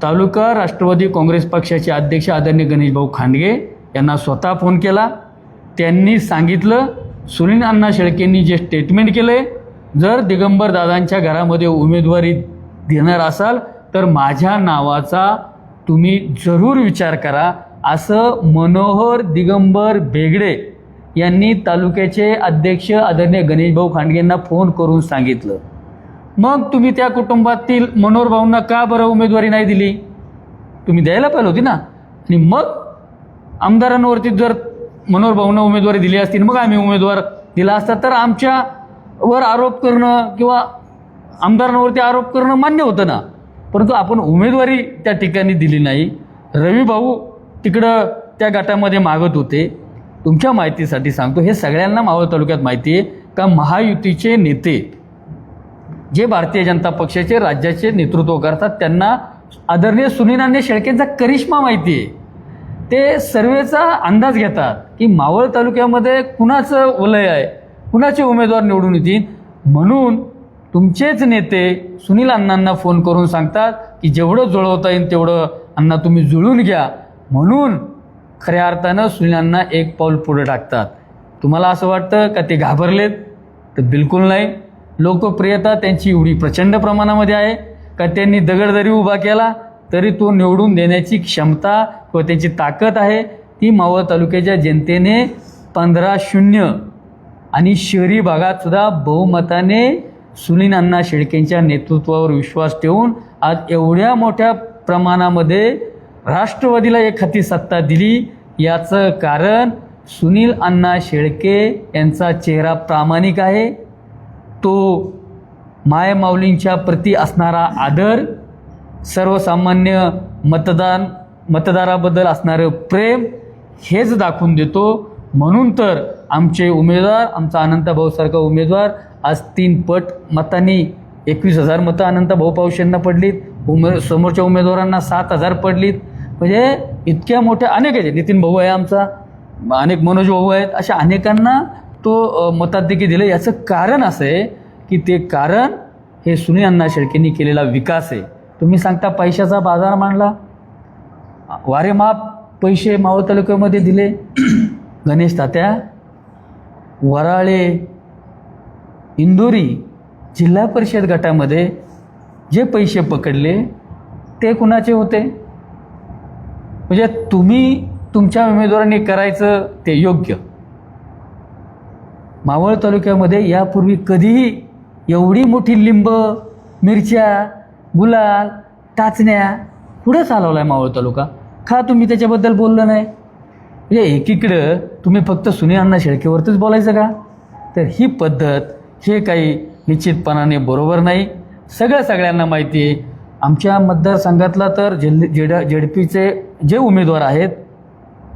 तालुका राष्ट्रवादी काँग्रेस पक्षाचे अध्यक्ष आदरणीय गणेशभाऊ खांडगे यांना स्वतः फोन केला. त्यांनी सांगितलं, सुनील अण्णा शेळकेंनी जे स्टेटमेंट केलं आहे, जर दिगंबर दादांच्या घरामध्ये उमेदवारी देणार असाल तर माझ्या नावाचा तुम्ही जरूर विचार करा, असं मनोहर दिगंबर बेगडे यांनी तालुक्याचे अध्यक्ष आदरणीय गणेशभाऊ खांडगेंना फोन करून सांगितलं. मग तुम्ही त्या कुटुंबातील मनोहर भाऊंना का बरं उमेदवारी नाही दिली? तुम्ही द्यायला पाहिजे होती ना. आणि मग आमदारांवरती जर मनोहर भाऊंना उमेदवारी दिली असती, मग आम्ही उमेदवार दिला असता तर आमच्यावर आरोप करणं किंवा आमदारांवरती आरोप करणं मान्य होतं ना. परंतु आपण उमेदवारी त्या ठिकाणी दिली नाही. रवी भाऊ तिकडं त्या गटामध्ये मागत होते, तुमच्या माहितीसाठी सांगतो, हे सगळ्यांना मावळ तालुक्यात माहिती आहे का महायुतीचे नेते जे भारतीय जनता पक्षाचे राज्याचे नेतृत्व करतात त्यांना आदरणीय सुनील शेळकेंचा करिश्मा माहिती आहे. ते सर्वेचा अंदाज घेतात की मावळ तालुक्यामध्ये कुणाचं वलय आहे, कुणाचे उमेदवार निवडून येतील. म्हणून तुमचेच नेते सुनील अण्णांना फोन करून सांगतात की जेवढं जुळवता येईल तेवढं अण्णा तुम्ही जुळून घ्या. म्हणून खऱ्या अर्थानं सुनील अण्णा एक पाऊल पुढे टाकतात. तुम्हाला असं वाटतं का ते घाबरलेत? तर बिलकुल नाही. लोकप्रियता त्यांची एवढी प्रचंड प्रमाणामध्ये आहे का त्यांनी दगड जरी उभा केला तरी तो निवडून देण्याची क्षमता किंवा त्यांची ताकद आहे. ती मावळ तालुक्याच्या जनतेने 15-0 आणि शहरी भागात सुद्धा बहुमताने सुनील अण्णा शेळकेंच्या नेतृत्वावर विश्वास ठेवून आज एवढ्या मोठ्या प्रमाणामध्ये राष्ट्रवादीला एक हाती सत्ता दिली. याचं कारण सुनील अण्णा शेळके यांचा चेहरा प्रामाणिक आहे, तो मायमाऊलींच्या प्रती असणारा आदर, सर्वसामान्य मतदाराबद्दल असणारं प्रेम हेच दाखवून देतो. म्हणून तर आमचे उमेदवार, आमचा अनंतभाऊसारखा उमेदवार आज 3 पट मतांनी 21,000 मतं अनंतभाऊ पावशेंना पडलीत. समोरच्या उमेदवारांना 7,000 पडलीत. म्हणजे इतक्या मोठ्या अनेक आहेत, नितीन भाऊ आहे आमचा, अनेक मनोज भाऊ आहेत, अशा अनेकांना तो मताधिक्य दिलं. याचं कारण असं आहे की ते कारण हे सुनील अण्णा शेळकेंनी केलेला विकास आहे. तुम्ही सांगता पैशाचा बाजार मांडला, वारेमाप पैसे मावळ तालुक्यामध्ये दिले. गणेश तात्या, वराळे, इंदोरी जिल्हा परिषद गटामध्ये जे पैसे पकडले ते कुणाचे होते? म्हणजे तुम्ही तुमच्या उमेदवारांनी करायचं ते योग्य. मावळ तालुक्यामध्ये यापूर्वी कधीही एवढी मोठी लिंब, मिरच्या, गुलाल, टाचण्या पुढे चालवला आहे मावळ तालुका. का तुम्ही त्याच्याबद्दल बोललं नाही? म्हणजे एकीकडं तुम्ही फक्त सुनील अण्णा शेळकेवरतीच बोलायचं का? तर ही पद्धत हे काही निश्चितपणाने बरोबर नाही. सगळ्यांना माहिती आहे. आमच्या मतदारसंघातला तर जेडपीचे जे उमेदवार आहेत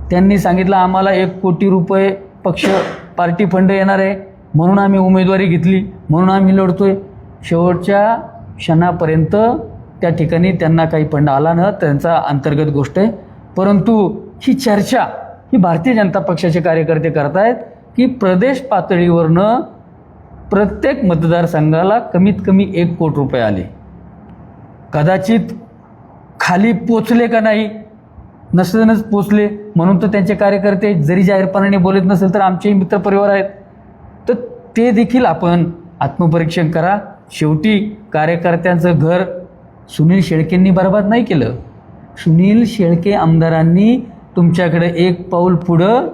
त्यांनी सांगितलं आम्हाला 1 कोटी रुपये पक्ष पार्टी फंड येणार आहे, म्हणून आम्ही उमेदवारी घेतली, म्हणून आम्ही लढतोय. शेवटच्या क्षणापर्यंत त्या ठिकाणी त्यांना काही फंड आला न, त्यांचा अंतर्गत गोष्ट आहे. परंतु ही चर्चा ही भारतीय जनता पक्षाचे कार्यकर्ते करतायत की प्रदेश पातळीवरनं प्रत्येक मतदारसंघाला कमीत कमी 1 कोटी रुपये आले. कदाचित खाली पोचले का नाही, नसतानाच पोचले, म्हणून तर त्यांचे कार्यकर्ते जरी जाहीरपणाने बोलत नसेल तर आमचेही मित्रपरिवार आहेत. तर ते देखील आपण आत्मपरीक्षण करा. शेवटी कार्यकर्त्यांचं घर सुनील शेळकेंनी बरबाद नाही केलं. सुनील शेळके आमदारांनी तुमच्याकडे 1 पाऊल पुढं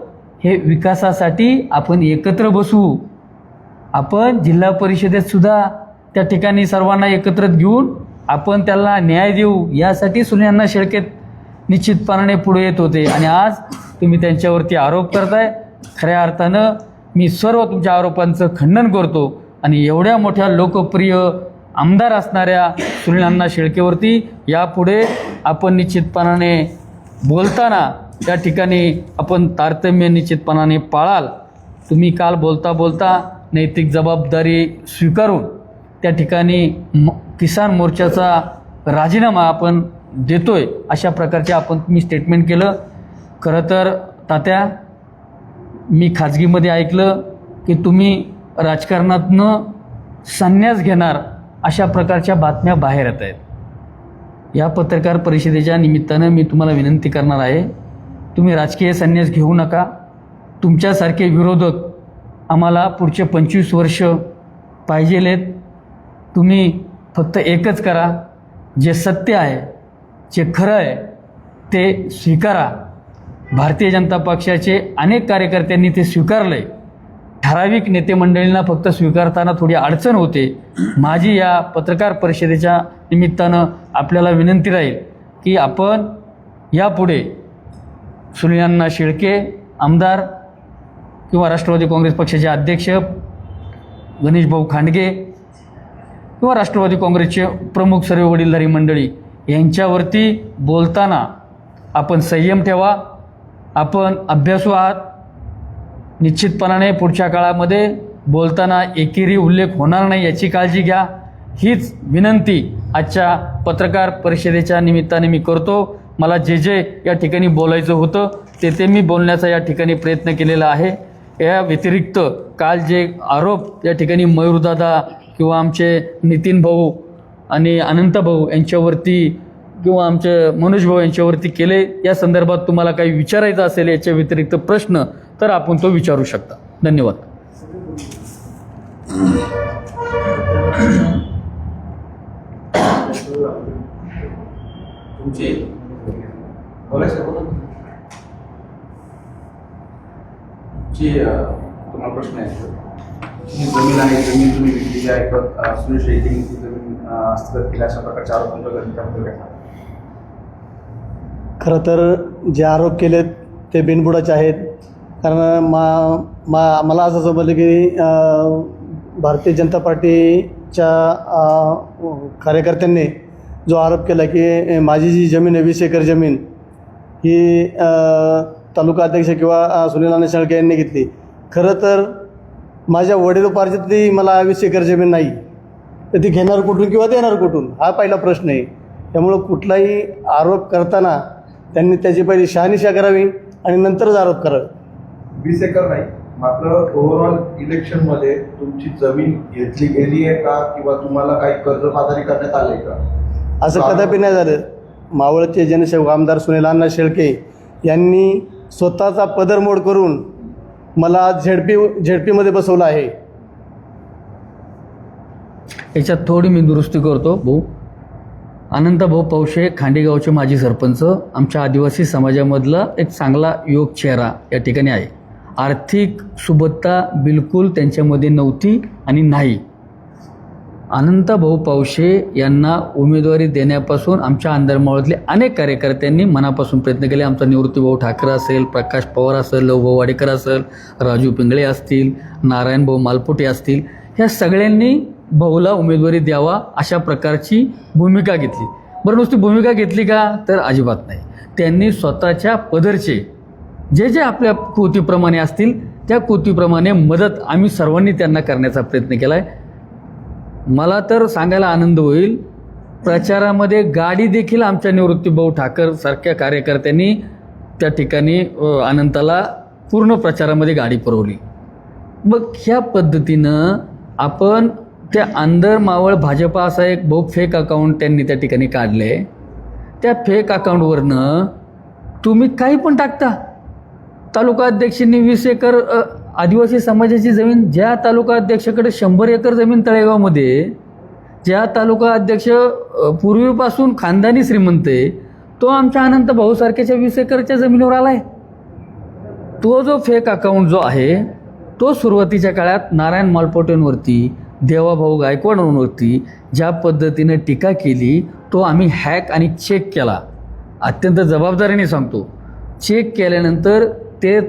हे विकासासाठी आपण एकत्र बसू. आपण जिल्हा परिषदेत सुद्धा त्या ठिकाणी सर्वांना एकत्र घेऊन आपण त्याला न्याय देऊ, यासाठी सुनील अण्णा शेळके निश्चितपणाने पुढे येत होते. आणि आज तुम्ही त्यांच्यावरती आरोप करताय. खऱ्या अर्थानं मी सर्व तुमच्या आरोपांचं खंडन करतो आणि एवढ्या मोठ्या लोकप्रिय आमदार असणाऱ्या सुनील अण्णा शेळकेवरती यापुढे आपण निश्चितपणाने बोलताना त्या ठिकाणी आपण तारतम्य निश्चितपणाने पाळाल. तुम्ही काल बोलता नैतिक जबाबदारी स्वीकारून त्या ठिकाणी किसान मोर्चाचा राजीनामा आपण देतोय अशा प्रकारचे आपण तुम्ही स्टेटमेंट केलं. खरं तर तात्या, मी खाजगीमध्ये ऐकलं की तुम्ही राजकारणातनं संन्यास घेणार अशा प्रकारच्या बातम्या बाहेर येत आहेत. या पत्रकार परिषदेच्या निमित्तानं मी तुम्हाला विनंती करणार आहे, तुम्ही राजकीय संन्यास घेऊ नका. तुमच्यासारखे विरोधक आम्हाला पुढचे 25 वर्ष पाहिजेलेत. तुम्ही फक्त एकच करा, जे सत्य आहे, जे खरं आहे ते स्वीकारा. भारतीय जनता पक्षाचे अनेक कार्यकर्त्यांनी ते स्वीकारलं आहे. ठराविक नेते मंडळींना फक्त स्वीकारताना थोडी अडचण होते. माझी या पत्रकार परिषदेच्या निमित्तानं आपल्याला विनंती राहील की आपण यापुढे सुनील अण्णा शेळके आमदार किंवा राष्ट्रवादी काँग्रेस पक्षाचे अध्यक्ष गणेश भाऊ खांडगे किंवा राष्ट्रवादी काँग्रेसचे प्रमुख सर्व वडीलधारी मंडळी यांच्यावरती बोलताना आपण संयम ठेवा. आपण अभ्यासू आहात, निश्चितपणाने पुढच्या काळामध्ये बोलताना एकेरी उल्लेख होणार नाही याची काळजी घ्या, हीच विनंती आजच्या पत्रकार परिषदेच्या निमित्ताने मी करतो. मला जे या ठिकाणी बोलायचं होतं ते मी बोलण्याचा या ठिकाणी प्रयत्न केलेला आहे. या व्यतिरिक्त काल जे आरोप या ठिकाणी मयूरदादा किंवा आमचे नितीन भाऊ आणि अनंत भाऊ यांच्यावरती किंवा आमचे मनोज भाऊ यांच्यावरती केले, या संदर्भात तुम्हाला काही विचारायचं असेल याच्या व्यतिरिक्त प्रश्न तर आपण तो विचारू शकता. धन्यवाद. तुमची तुम्हाला प्रश्न आहे. ही जमीन आहे, जमीन तुम्ही विकलेली आहे, सुनील शेट्टींनी ती जमीन हस्तगत केली अशा प्रकारचे आरोप तुमच्याकडे त्याबद्दल काय सांगा? खरं तर जे आरोप केलेत ते बिनबुडाचे आहेत. कारण मला असं समजलं की भारतीय जनता पार्टीच्या कार्यकर्त्यांनी जो आरोप केला की माझी जी जमीन आहे 20 एकर जमीन ही तालुका अध्यक्ष किंवा सुनील अण्णा शेळके यांनी घेतली. खरं तर माझ्या वडिलोपार्जितली मला 20 एकर जमीन नाही, तर ती घेणार कुठून किंवा देणार कुठून हा पहिला प्रश्न आहे. त्यामुळं कुठलाही आरोप करताना त्यांनी त्याची पहिली शहानिशा करावी आणि नंतरच आरोप करावे. 20 एकर नाही, मात्र ओव्हरऑल इलेक्शनमध्ये तुमची जमीन घेतली गेली आहे का किंवा तुम्हाला काही कर्जबाजारी करण्यात आले का? असं कदापि नाही झालं. मावळचे जनसेवक आमदार सुनील अण्णा शेळके यांनी स्वतःचा पदरमोड करून मला झेडपीमध्ये बसवलं आहे. याच्यात थोडी मी दुरुस्ती करतो भाऊ. अनंत भाऊ पौशे खांडेगावचे माजी सरपंच, आमच्या आदिवासी समाजामधला एक चांगला युवक चेहरा या ठिकाणी आहे. आर्थिक सुबत्ता बिलकुल त्यांच्यामध्ये नव्हती आणि नाही. अनंत भाऊ पौशे यांना उमेदवारी देण्यापासून आमच्या अंदरमावळातले अनेक कार्यकर्त्यांनी मनापासून प्रयत्न केले. आमचा निवृत्तीभाऊ ठाकरे असेल, प्रकाश पवार असेल, लवभाऊ वाडेकर असेल, राजू पिंगळे असतील, नारायणभाऊ मालपोटे असतील, ह्या सगळ्यांनी भाऊला उमेदवारी द्यावा अशा प्रकारची भूमिका घेतली. बरं, नुसती भूमिका घेतली का तर अजिबात नाही. त्यांनी स्वतःच्या पदरचे जे आपल्या कृतीप्रमाणे असतील त्या कृतीप्रमाणे मदत आम्ही सर्वांनी त्यांना करण्याचा प्रयत्न केला आहे. मला तर सांगायला आनंद होईल, प्रचारामध्ये गाडी देखील आमच्या निवृत्तीभाऊ ठाकर सारख्या कार्यकर्त्यांनी त्या ठिकाणी अनंताला पूर्ण प्रचारामध्ये गाडी पुरवली. मग ह्या पद्धतीनं आपण त्या अंदर मावळ भाजपा असा एक फेक अकाउंट त्यांनी त्या ठिकाणी काढले. त्या फेक अकाउंटवरनं तुम्ही काही पण टाकता. तालुका अध्यक्षांनी 20 एकर आदिवासी समाजाची जमीन, ज्या तालुका अध्यक्षाकडे 100 एकर जमीन तळेगावमध्ये, ज्या तालुका अध्यक्ष पूर्वीपासून खानदानी श्रीमंत आहे, तो आमच्या अनंत भाऊसारख्याच्या 20 एकरच्या जमिनीवर आला आहे. तो जो फेक अकाउंट जो आहे तो सुरुवातीच्या काळात नारायण मालपोटेंवरती, देवाभाऊ गायकवाडांवरती ज्या पद्धतीनं टीका केली तो आम्ही हॅक आणि चेक केला. अत्यंत जबाबदारीने सांगतो, चेक केल्यानंतर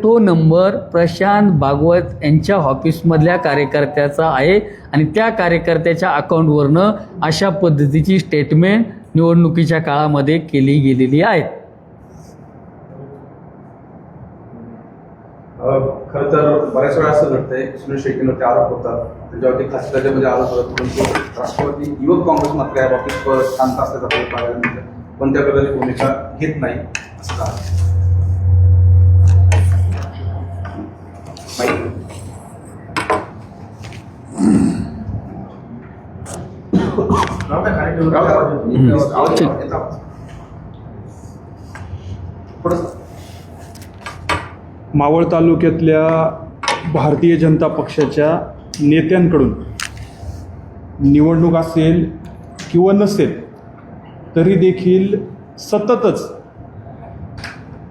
तो नंबर प्रशांत भागवत यांच्या ऑफिसमधल्या कार्यकर्त्याचा आहे आणि त्या कार्यकर्त्याच्या अकाउंटवरनं अशा पद्धतीची स्टेटमेंट निवडणुकीच्या काळामध्ये केली गेलेली आहे. खरं तर बऱ्याच वेळा असं घडतंय, सुनील शेट्टींवरती आरोप होतात, त्याच्यावरती खासदारमध्ये आरोप होतात, परंतु राष्ट्रवादी युवक काँग्रेसमधल्या बाबतीत शांत असल्याचा पाहायला मिळतं, पण त्या प्रकारची भूमिका घेत नाही असं का? मावळ तालुक्यातल्या भारतीय जनता पक्षाच्या नेत्यांकडून निवडणूक असेल किंवा नसेल तरी देखील सततच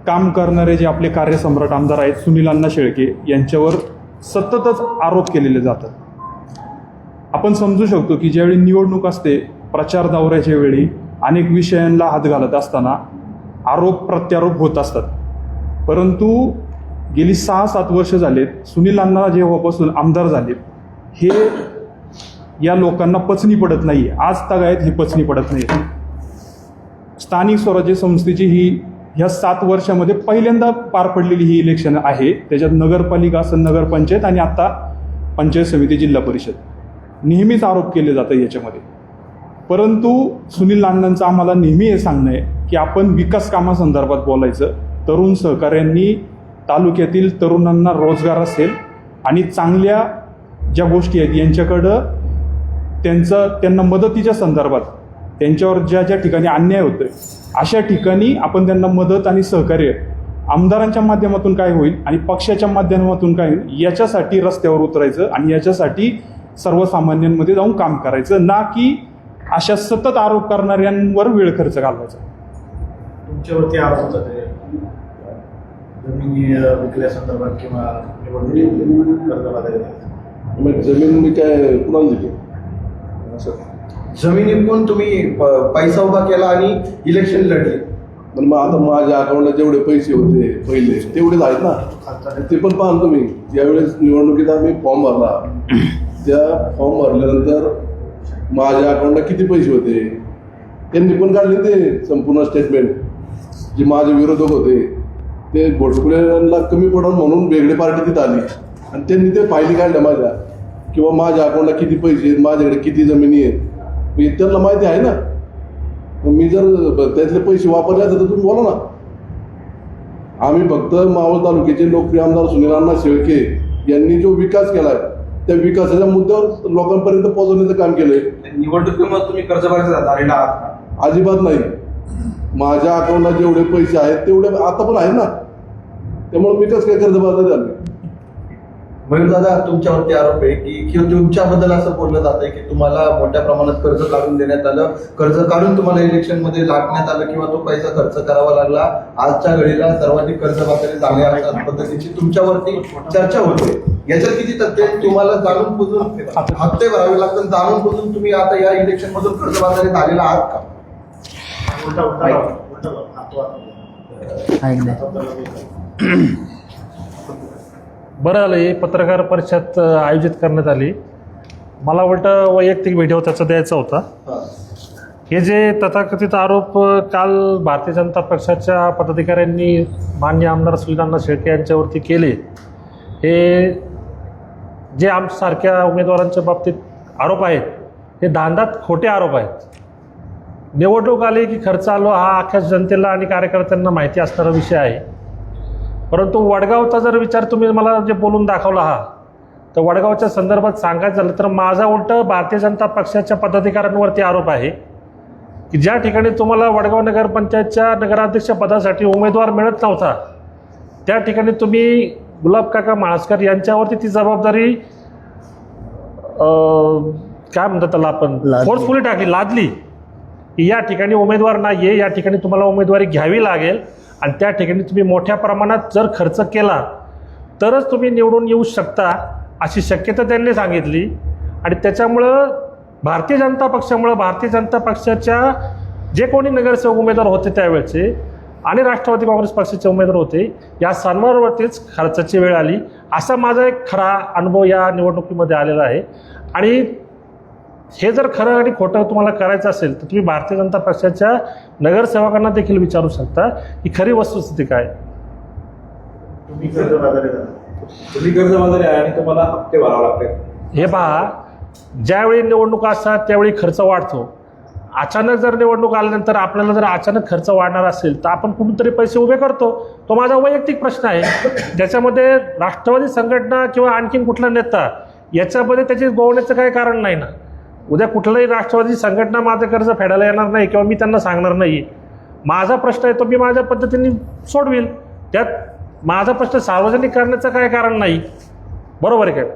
काम करणारे जे आपले कार्यसम्राट आमदार आहेत सुनील अण्णा शेळके यांच्यावर सततच आरोप केलेले जातात. आपण समजू शकतो की ज्यावेळी निवडणूक असते, प्रचार दौऱ्याच्या वेळी अनेक विषयांना हात घालत असताना आरोप प्रत्यारोप होत असतात. परंतु गेली 6-7 वर्ष झालेत सुनील अण्णा जेव्हापासून आमदार झालेत हे या लोकांना पचनी पडत नाही. आज तगायत हे पचनी पडत नाही. स्थानिक स्वराज्य संस्थेची ही ह्या 7 वर्षामध्ये पहिल्यांदा पार पडलेली ही इलेक्शन आहे. त्याच्यात नगरपालिका असेल, नगरपंचायत आणि आता पंचायत समिती, जिल्हा परिषद, नेहमीच आरोप केले जातात याच्यामध्ये. परंतु सुनील अण्णांचं आम्हाला नेहमी हे सांगणं आहे की आपण विकास कामासंदर्भात बोलायचं. तरुण सहकाऱ्यांनी तालुक्यातील तरुणांना रोजगार असेल आणि चांगल्या ज्या गोष्टी आहेत यांच्याकडं त्यांना मदतीच्या संदर्भात त्यांच्यावर ज्या ज्या ठिकाणी अन्याय होतोय अशा ठिकाणी आपण त्यांना मदत आणि सहकार्य आमदारांच्या माध्यमातून काय होईल आणि पक्षाच्या माध्यमातून काय होईल याच्यासाठी रस्त्यावर उतरायचं आणि याच्यासाठी सर्वसामान्यांमध्ये जाऊन काम करायचं, ना की अशा सतत आरोप करणाऱ्यांवर वेळ खर्च घालवायचा. तुमच्यावरती आरोप होतात ते जमिनी विकल्यासंदर्भात किंवा जमीन मी काय कुणाला दिली असं जमिनी विकून तुम्ही पैसा उभा केला आणि इलेक्शन लढले. पण मग आता माझ्या अकाउंटला जेवढे पैसे होते पहिले तेवढेच आहेत ना, ते पण पाहा तुम्ही. ज्यावेळेस निवडणुकीत आम्ही फॉर्म भरला, त्या फॉर्म भरल्यानंतर माझ्या अकाउंटला किती पैसे होते त्यांनी पण काढले ते संपूर्ण स्टेटमेंट. जे माझे विरोधक होते ते घोटकुल्यांना कमी पडून म्हणून वेगळी पार्टी तिथं आली आणि त्यांनी ते फायली काढल्या माझ्या, किंवा माझ्या अकाउंटला किती पैसे आहेत, माझ्याकडे किती जमिनी आहेत, त्यांना माहिती आहे ना. मी जर त्यातले पैसे वापरले तर तुम्ही बोला ना. आम्ही फक्त मावळ तालुक्याचे लोकप्रिय आमदार सुनील अण्णा शेळके यांनी जो विकास केलाय त्या विकासाच्या मुद्द्यावर लोकांपर्यंत पोहोचवण्याचं काम केलंय. निवडणुकीमध्ये तुम्ही कर्जबाजारीचा झालेला आहात? अजिबात नाही. माझ्या अकाउंटला जेवढे पैसे आहेत तेवढे आता पण आहेत ना, त्यामुळे मी कसं काय कर्जबाजारी झाले. मयूर दादा, तुमच्यावरती आरोप आहे की तुमच्याबद्दल असं बोललं जात आहे की तुम्हाला मोठ्या प्रमाणात कर्ज काढून देण्यात आलं, कर्ज काढून तुम्हाला इलेक्शन मध्ये लागण्यात आलं किंवा तो पैसा खर्च करावा लागला. आजच्या घडीला सर्वाधिक कर्जबाजारी झाले अशा पद्धतीची तुमच्यावरती चर्चा होते. याच्यात किती तथ्य तुम्हाला जाणून बुजून हप्ते भरावे लागतात, जाणून बुजून तुम्ही आता या इलेक्शन मधून कर्जबाजारी झालेला आहात का? बरं झालं हे पत्रकार परिषद आयोजित करण्यात आली. मला उलटं वैयक्तिक व्हिडिओ त्याचा द्यायचा होता. हे जे तथाकथित आरोप काल भारतीय जनता पक्षाच्या पदाधिकाऱ्यांनी माननीय आमदार सुनील अण्णा शेळके यांच्यावरती केले, हे जे आमच्यासारख्या उमेदवारांच्या बाबतीत आरोप आहेत हे धांदात खोटे आरोप आहेत. निवडणूक आली की खर्च आलो हा अख्ख्या जनतेला आणि कार्यकर्त्यांना माहिती असणारा विषय आहे. परंतु वडगावचा जर विचार तुम्ही मला जे बोलून दाखवला हा, तर वडगावच्या संदर्भात सांगायचं झालं तर माझा उलटं भारतीय जनता पक्षाच्या पदाधिकाऱ्यांवरती आरोप आहे की ज्या ठिकाणी तुम्हाला वडगाव नगरपंचायतच्या नगराध्यक्ष पदासाठी उमेदवार मिळत नव्हता त्या ठिकाणी तुम्ही गुलाबकाका म्हाळसकर यांच्यावरती ती जबाबदारी काय म्हणतात त्याला आपण फोर्सफुली टाकली, लादली की या ठिकाणी उमेदवार नाही आहे, या ठिकाणी तुम्हाला उमेदवारी घ्यावी लागेल आणि त्या ठिकाणी तुम्ही मोठ्या प्रमाणात जर खर्च केला तरच तुम्ही निवडून येऊ शकता अशी शक्यता त्यांनी सांगितली. आणि त्याच्यामुळं भारतीय जनता पक्षाच्या जे कोणी नगरसेवक उमेदवार होते त्यावेळेचे आणि राष्ट्रवादी काँग्रेस पक्षाचे उमेदवार होते या सर्वांवरतीच खर्चाची वेळ आली. असा माझा एक खरा अनुभव या निवडणुकीमध्ये आलेला आहे. आणि हे जर खरं आणि खोटं तुम्हाला करायचं असेल तर तुम्ही भारतीय जनता पक्षाच्या नगरसेवकांना देखील विचारू शकता की खरी वस्तुस्थिती काय. तुम्ही कर्जबाजारी आहे आणि तुम्हाला हप्ते भरावे लागतात. हे पहा, ज्यावेळी निवडणुका असतात त्यावेळी खर्च वाढतो. अचानक जर निवडणूक आल्यानंतर आपल्याला जर अचानक खर्च वाढणार असेल तर आपण कुठून तरी पैसे उभे करतो. तो माझा वैयक्तिक प्रश्न आहे. ज्याच्यामध्ये राष्ट्रवादी संघटना किंवा आणखीन कुठला नेता याच्यामध्ये त्याची गोवण्याचं काही कारण नाही ना. उद्या कुठलाही राष्ट्रवादी संघटना माझं कर्ज फेडायला येणार नाही किंवा मी त्यांना सांगणार नाही. माझा प्रश्न आहे तो मी माझ्या पद्धतीने सोडविल. त्यात माझा प्रश्न सार्वजनिक करण्याचं काय कारण नाही. बरोबर आहे काय?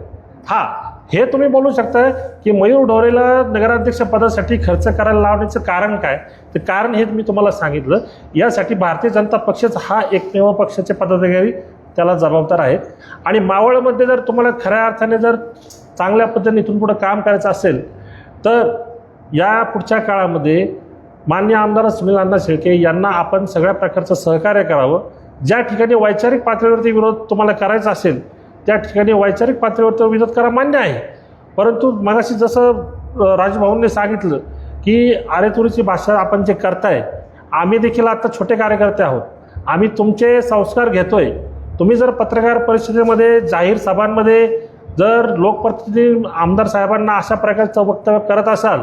हां, हे तुम्ही बोलू शकता की मयूर ढोरेला नगराध्यक्ष पदासाठी खर्च करायला लावण्याचं कारण काय. ते कारण हे मी तुम्हाला सांगितलं. यासाठी भारतीय जनता पक्षच हा एकमेव पक्षाचे पदाधिकारी त्याला जबाबदार आहेत. आणि मावळमध्ये जर तुम्हाला खऱ्या अर्थाने जर चांगल्या पद्धतीने इथून पुढं काम करायचं असेल तर या पुढच्या काळामध्ये माननीय आमदार सुनील अण्णा शेळके यांना आपण सगळ्या प्रकारचं सहकार्य करावं. ज्या ठिकाणी वैचारिक पातळीवरती विरोध तुम्हाला करायचा असेल त्या ठिकाणी वैचारिक पातळीवरती विरोध करा, मान्य आहे. परंतु मगाशी जसं राजभाऊंनी सांगितलं की अरेतुरीची भाषा आपण जे करताय, आम्ही देखील आता छोटे कार्यकर्ते आहोत. आम्ही तुमचे संस्कार घेतोय. तुम्ही जर पत्रकार परिषदेमध्ये जाहीर सभांमध्ये जर लोकप्रतिनिधी आमदार साहेबांना अशा प्रकारचं वक्तव्य करत असाल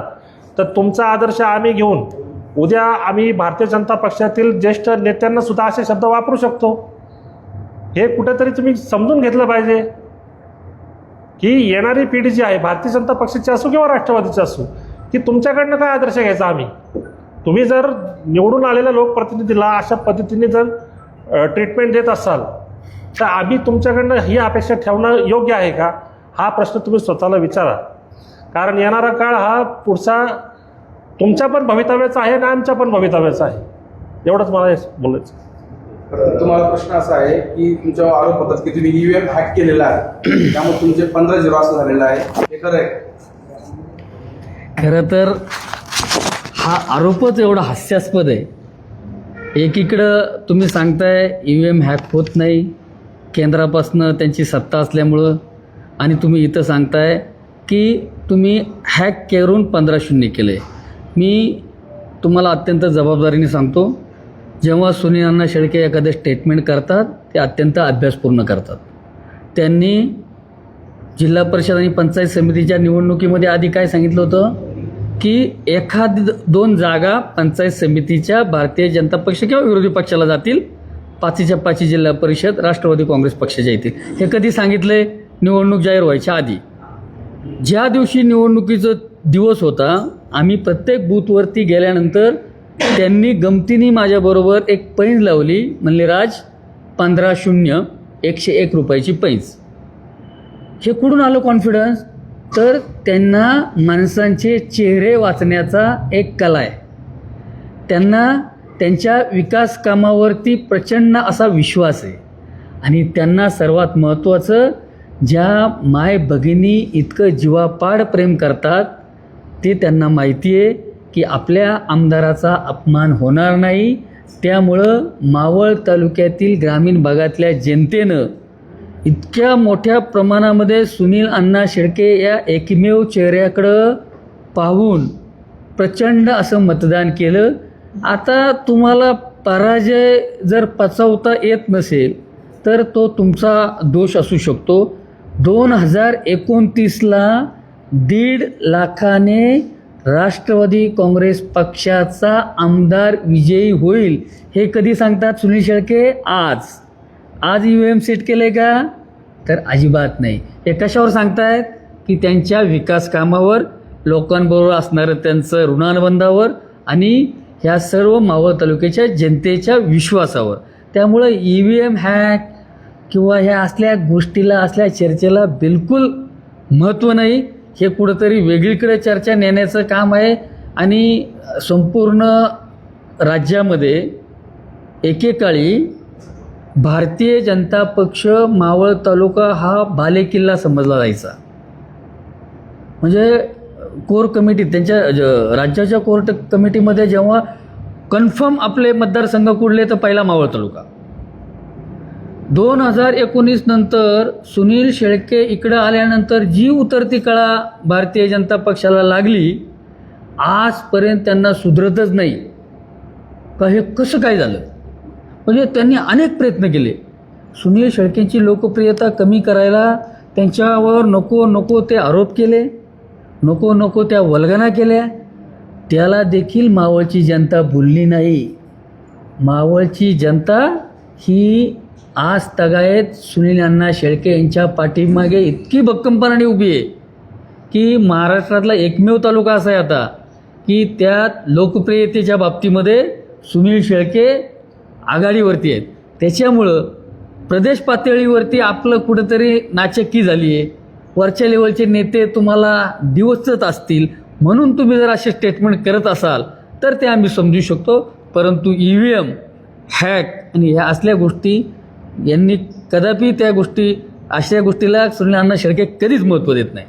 तर तुमचा आदर्श आम्ही घेऊन उद्या आम्ही भारतीय जनता पक्षातील ज्येष्ठ नेत्यांना सुद्धा असे शब्द वापरू शकतो. हे कुठेतरी तुम्ही समजून घेतलं पाहिजे की येणारी पिढी जी आहे भारतीय जनता पक्षाची असो किंवा राष्ट्रवादीची असो की तुमच्याकडनं काय आदर्श घ्यायचा आम्ही. तुम्ही जर निवडून आलेल्या लोकप्रतिनिधीला अशा पद्धतीने जर ट्रीटमेंट देत असाल तर आम्ही तुमच्याकडनं ही अपेक्षा ठेवणं योग्य आहे का, हा प्रश्न तुम्ही स्वतःला विचारा. कारण येणारा काळ हा पुढचा तुमच्या पण भवितव्याचा आहे आणि आमच्या पण भवितव्याचा आहे. एवढंच मला बोलायचं. तुम्हाला प्रश्न असा आहे की तुमच्यावर आरोप होतात की तुम्ही ईव्हीएम हॅक केलेला आहे, त्यामुळे तुमचे 15-0 असं झालेलं आहे, हे खरं आहे? खरं तर हा आरोपच एवढा हास्यास्पद आहे. एकीकडं तुम्ही सांगताय EVM हॅक होत नाही, केंद्रापासनं त्यांची सत्ता असल्यामुळं, आणि तुम्ही इथं सांगताय की तुम्ही हॅक करून 15-0 केले. मी तुम्हाला अत्यंत जबाबदारीने सांगतो, जेव्हा सुनील अण्णा शेळके एखादं स्टेटमेंट करतात ते अत्यंत अभ्यासपूर्ण करतात. त्यांनी जिल्हा परिषद आणि पंचायत समितीच्या निवडणुकीमध्ये आधी काय सांगितलं होतं की 1-2 जागा पंचायत समितीच्या भारतीय जनता पक्ष किंवा विरोधी पक्षाला जातील, 5च्या 5 जिल्हा परिषद राष्ट्रवादी काँग्रेस पक्षाच्या येतील. हे कधी सांगितले? निवडणूक जाहीर व्हायच्या आधी. ज्या दिवशी निवडणुकीचा दिवस होता, आम्ही प्रत्येक बूथवरती गेल्यानंतर त्यांनी गमतीने माझ्याबरोबर एक पैंज लावली, म्हणले राज 15-0 101 रुपयाची पैंज. हे कुठून आलं कॉन्फिडन्स? तर त्यांना माणसांचे चेहरे वाचण्याचा एक कला आहे. त्यांना त्यांच्या विकास कामावरती प्रचंड असा विश्वास आहे. आणि त्यांना सर्वात महत्त्वाचं, ज्या माय भगिनी इतकं जीवापाड प्रेम करतात ते त्यांना माहिती आहे की आपल्या आमदाराचा अपमान होणार नाही. त्यामुळं मावळ तालुक्यातील ग्रामीण भागातल्या जनतेनं इतक्या मोठ्या प्रमाणामध्ये सुनील अण्णा शेळके या एकमेव चेहऱ्याकडं पाहून प्रचंड असं मतदान केलं. आता तुम्हाला पराजय जर पचवता येत नसेल तर तो तुमचा दोष असू शकतो. 2029ला 1.5 लाखाने राष्ट्रवादी काँग्रेस पक्षाचा आमदार विजयी होईल. हे कधी सांगतात सुनील शेळके? आज EVM सेट केले का? तर अजिबात नाही. हे कशावर सांगतायत की त्यांच्या विकास कामावर, लोकांबरोबर असणारं त्यांचं ऋणानुबंधावर आणि ह्या सर्व मावळ तालुक्याच्या जनतेच्या विश्वासावर. त्यामुळं EVM हॅक किंवा ह्या असल्या गोष्टीला, असल्या चर्चेला बिलकुल महत्त्व नाही. हे कुठंतरी वेगळीकडे चर्चा नेण्याचं काम आहे. आणि संपूर्ण राज्यामध्ये एकेकाळी भारतीय जनता पक्ष मावळ तालुका हा बालेकिल्ला समजला जायचा. म्हणजे कोर कमिटी, त्यांच्या राज्याच्या कोर कमिटीमध्ये जेव्हा कन्फर्म आपले मतदारसंघ कुठले तर पहिला मावळ तालुका. 2019 नंतर सुनील शेळके इकडं आल्यानंतर जी उतरती कळा भारतीय जनता पक्षाला लागली, आजपर्यंत त्यांना सुधरतच नाही का हे कसं काय झालं. म्हणजे त्यांनी अनेक प्रयत्न केले सुनील शेळकेंची लोकप्रियता कमी करायला. त्यांच्यावर नको ते आरोप केले, नको त्या वल्गना केल्या. त्याला देखील मावळची जनता भुलली नाही. मावळची जनता ही आज तगायत सुनील अण्णा शेळके यांच्या पाठीमागे इतकी भक्कमपणाने उभी आहे की महाराष्ट्रातला एकमेव तालुका असा आहे आता की त्यात लोकप्रियतेच्या बाबतीमध्ये सुनील शेळके आघाडीवरती आहेत. त्याच्यामुळं प्रदेश पातळीवरती आपलं कुठंतरी नाचक्की झाली आहे. वरच्या लेवलचे नेते तुम्हाला दिवसच असतील म्हणून तुम्ही जर असे स्टेटमेंट करत असाल तर ते आम्ही समजू शकतो. परंतु EVM हॅक आणि ह्या असल्या गोष्टी यांनी कदापि त्या गोष्टी, अशा गोष्टीला सुनील अण्णा शेळके कधीच महत्त्व देत नाही.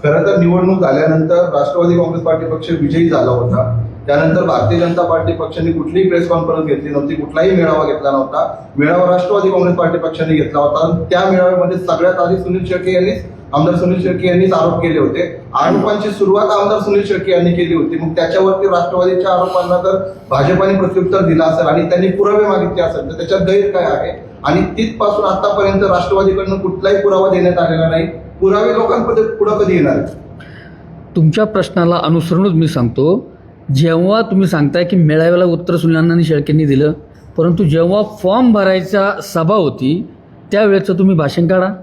खरं तर निवडणूक झाल्यानंतर राष्ट्रवादी काँग्रेस पार्टी पक्ष विजयी झाला होता. त्यानंतर भारतीय जनता पार्टी पक्षाने कुठलीही प्रेस कॉन्फरन्स घेतली नव्हती, कुठलाही मेळावा घेतला नव्हता. मेळावा राष्ट्रवादी काँग्रेस पार्टी पक्षाने घेतला होता. त्या मेळाव्यामध्ये सगळ्यात आधी आमदार सुनील शेळके यांनीच आरोप केले होते. आरोपांची सुरुवात आमदार सुनील शेळके यांनी केली होती. मग त्याच्यावरती राष्ट्रवादीच्या आरोपांना जर भाजपाने प्रत्युत्तर दिलं असेल आणि त्यांनी पुरावे मागितले असेल तर त्याच्यात गैर काय आहे? आणि तिथपासून आतापर्यंत राष्ट्रवादीकडनं कुठलाही पुरावा देण्यात आलेला नाही. पुरावे लोकांपर्यंत पुढे कधी येणार? तुमच्या प्रश्नाला अनुसरूनच मी सांगतो, जेव्हा तुम्ही सांगताय की मेळाव्याला उत्तर सुनील शेळकेंनी दिलं, परंतु जेव्हा फॉर्म भरायचा सभा होती त्यावेळेचं तुम्ही भाषण काढा.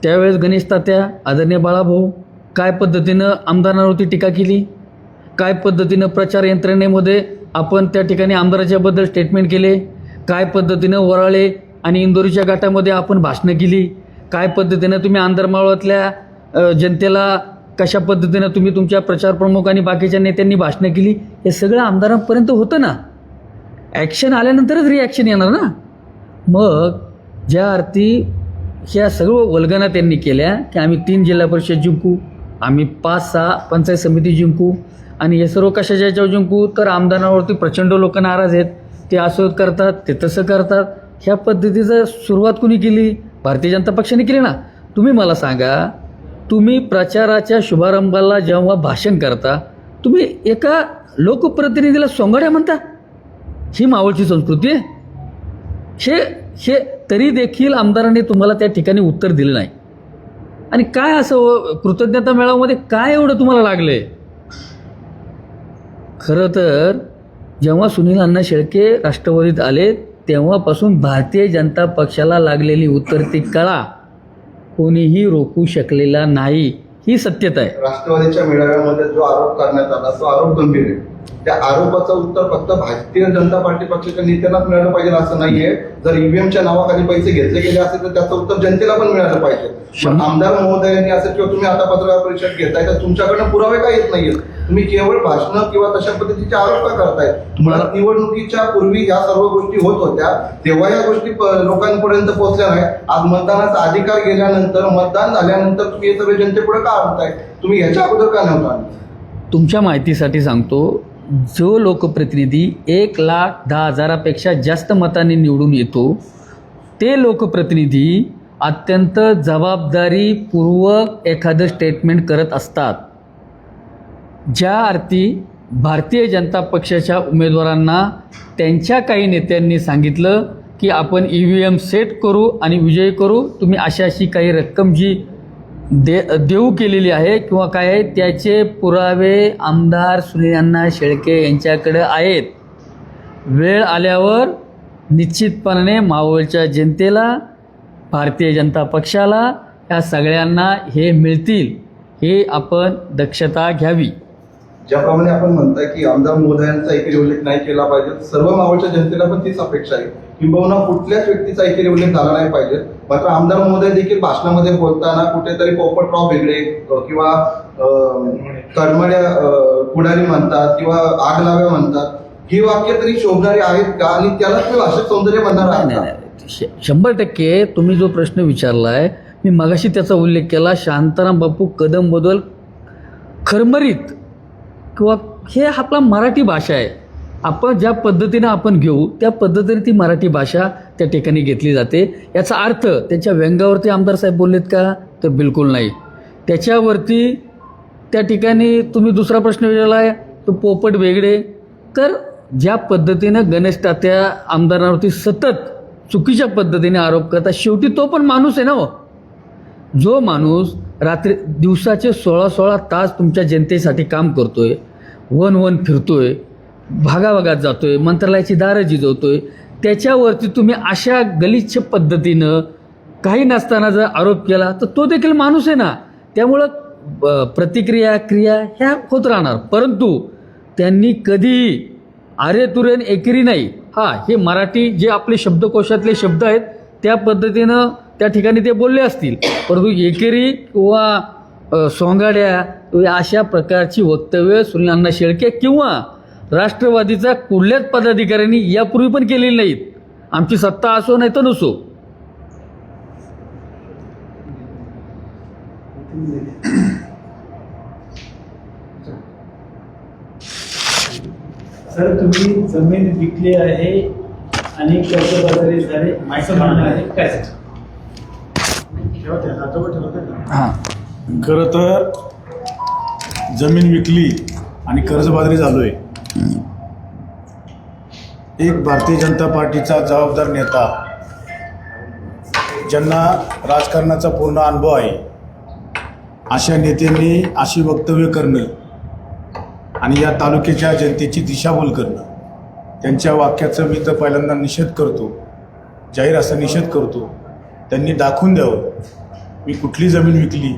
त्यावेळेस गणेश तात्या, आदरणीय बाळाभाऊ काय पद्धतीनं आमदारांवरती टीका केली, काय पद्धतीनं प्रचार यंत्रणेमध्ये आपण त्या ठिकाणी आमदाराच्याबद्दल स्टेटमेंट केले, काय पद्धतीनं वराळे आणि इंदोरीच्या गटामध्ये आपण भाषणं केली, काय पद्धतीनं तुम्ही आंतरमाळ्यातल्या जनतेला कशा पद्धतीनं तुम्ही तुमच्या प्रचार प्रमुख आणि बाकीच्या नेत्यांनी भाषणं केली, हे सगळं आमदारांपर्यंत होतं ना. ॲक्शन आल्यानंतरच रिॲक्शन येणार ना. मग ज्या अर्थी ह्या सर्व वल्गना त्यांनी केल्या की आम्ही 3 जिल्हा परिषद जिंकू, आम्ही 5-6 पंचायत समिती जिंकू आणि हे सर्व कशाच्या याच्यावर जिंकू, तर आमदारांवरती प्रचंड लोक नाराज आहेत, ते असं करतात, ते तसं करतात. ह्या पद्धतीचं सुरुवात कुणी केली? भारतीय जनता पक्षाने केली ना. तुम्ही मला सांगा, तुम्ही प्रचाराच्या शुभारंभाला जेव्हा भाषण करता तुम्ही एका लोकप्रतिनिधीला सोंगाड्या म्हणता? ही मावळची संस्कृती आहे. हे तरी देखील आमदारांनी तुम्हाला त्या ठिकाणी उत्तर दिलं नाही. आणि काय असं कृतज्ञता मेळाव्यामध्ये काय एवढं तुम्हाला लागलंय? खरं तर जेव्हा सुनील अण्णा शेळके राष्ट्रवादीत आले तेव्हापासून भारतीय जनता पक्षाला लागलेली उतरती कळा कोणीही रोखू शकलेला नाही, ही सत्यता आहे. राष्ट्रवादीच्या मेळाव्यामध्ये जो आरोप करण्यात आला तो आरोप गंभीर आहे. त्या आरोपाचं उत्तर फक्त भारतीय जनता पार्टी पक्षाच्या नेत्यांनाच मिळालं पाहिजे असं नाहीये. जर ईव्हीएमच्या नावाखाली पैसे घेतले गेले असेल तर त्याचं उत्तर जनतेला पण मिळालं पाहिजे. आमदार महोदयांनी असं किंवा तुम्ही आता पत्रकार परिषद घेताय तर तुमच्याकडनं पुरावे का येत नाहीयेत? तुम्ही केवळ भाषणं किंवा तशा पद्धतीचे आरोप का करताय? तुम्हाला निवडणुकीच्या पूर्वी या सर्व गोष्टी होत होत्या तेव्हा या गोष्टी लोकांपर्यंत पोहोचल्या नाही. आज मतदानाचा अधिकार गेल्यानंतर, मतदान झाल्यानंतर तुम्ही हे सगळे जनतेपुढे का आणताय? तुम्ही ह्याच्या अगोदर का नव्हता? तुमच्या माहितीसाठी सांगतो, जो लोकप्रतिनिधी 1,10,000पेक्षा जास्त मतांनी निवडून येतो ते लोकप्रतिनिधी अत्यंत जबाबदारीपूर्वक एखादं स्टेटमेंट करत असतात. ज्या अर्थी भारतीय जनता पक्षाच्या उमेदवारांना त्यांच्या काही नेत्यांनी सांगितलं की आपण EVM सेट करू आणि विजयी करू, तुम्ही अशी काही रक्कम जी देऊ केलेली आहे किंवा काय आहे त्याचे पुरावे आमदार सुनील अण्णा शेळके यांच्याकडे आहेत. वेळ आल्यावर निश्चितपणे मावळच्या जनतेला, भारतीय जनता पक्षाला, या सगळ्यांना हे मिळतील, हे आपण दक्षता घ्यावी. ज्याप्रमाणे आपण म्हणताय की आमदार महोदयांचा एकेरी उल्लेख नाही केला पाहिजे, सर्व मावळच्या जनतेला पण तीच अपेक्षा आहे. किंबहुना कुठल्याच व्यक्तीचा एकेरी उल्लेख झाला नाही पाहिजे. मात्र आमदार महोदय देखील भाषणामध्ये बोलताना कुठेतरी पोपटराव भेगडे किंवा करमड्या पुढारी म्हणतात किंवा आग लाव्या म्हणतात, ही वाक्य तरी शोभणारी आहेत का? आणि त्याला तुम्ही भाषेत सौंदर्य म्हणणार आहात का? 100% तुम्ही जो प्रश्न विचारलाय, मी मगाशी त्याचा उल्लेख केला. शांताराम बापू कदम बदल खरमरीत किंवा हे आपला मराठी भाषा आहे. आपण ज्या पद्धतीनं आपण घेऊ त्या पद्धतीने ती मराठी भाषा त्या ठिकाणी घेतली जाते. याचा अर्थ त्यांच्या व्यंगावरती आमदार साहेब बोललेत का? तर बिलकुल नाही. त्याच्यावरती त्या ठिकाणी तुम्ही दुसरा प्रश्न विचारला आहे तो पोपट वेगळे, तर ज्या पद्धतीनं गणेश तात्या आमदारांवरती सतत चुकीच्या पद्धतीने आरोप करतात, शेवटी तो पण माणूस आहे ना हो. जो माणूस दिवसाचे 16-16 तास तुमच्या जनतेसाठी काम करतोय, वन फिरतोय, भागाभागात जातोय, मंत्रालयाची दारं झिजवतोय, त्याच्यावरती तुम्ही अशा गलिच्छ पद्धतीनं काही नसताना जर आरोप केला तर तो देखील माणूस आहे ना. त्यामुळं प्रतिक्रिया, क्रिया ह्या होत राहणार. परंतु त्यांनी कधीही आरेतुरेन एकेरी नाही. हे मराठी जे आपले शब्दकोशातले शब्द आहेत त्या पद्धतीनं त्या ठिकाणी ते बोलले असतील, परंतु एकेरी किंवा सोंगाड्या अशा प्रकारची वक्तव्य सुनील अण्णा शेळके किंवा राष्ट्रवादीचा कुठल्याच पदाधिकाऱ्यांनी यापूर्वी पण केलेली नाहीत. आमची सत्ता असो नाही तर नसो. सर तुम्ही जमीन विकली आहे आणि कर्जबाजारी झाले असं म्हणणं आहे काय? हां, खरं तर जमीन विकली आणि कर्जबाजारी झालोय. एक भारतीय जनता पार्टीचा जबाबदार नेता, ज्यांना राजकारणाचा पूर्ण अनुभव आहे, अशा नेत्यांनी अशी वक्तव्य करणं आणि या तालुक्याच्या जनतेची दिशाभूल करणं, त्यांच्या वाक्याचा मी तर पहिल्यांदा निषेध करतो, जाहीर असा निषेध करतो. त्यांनी दाखवून द्यावं मी कुठली जमीन विकली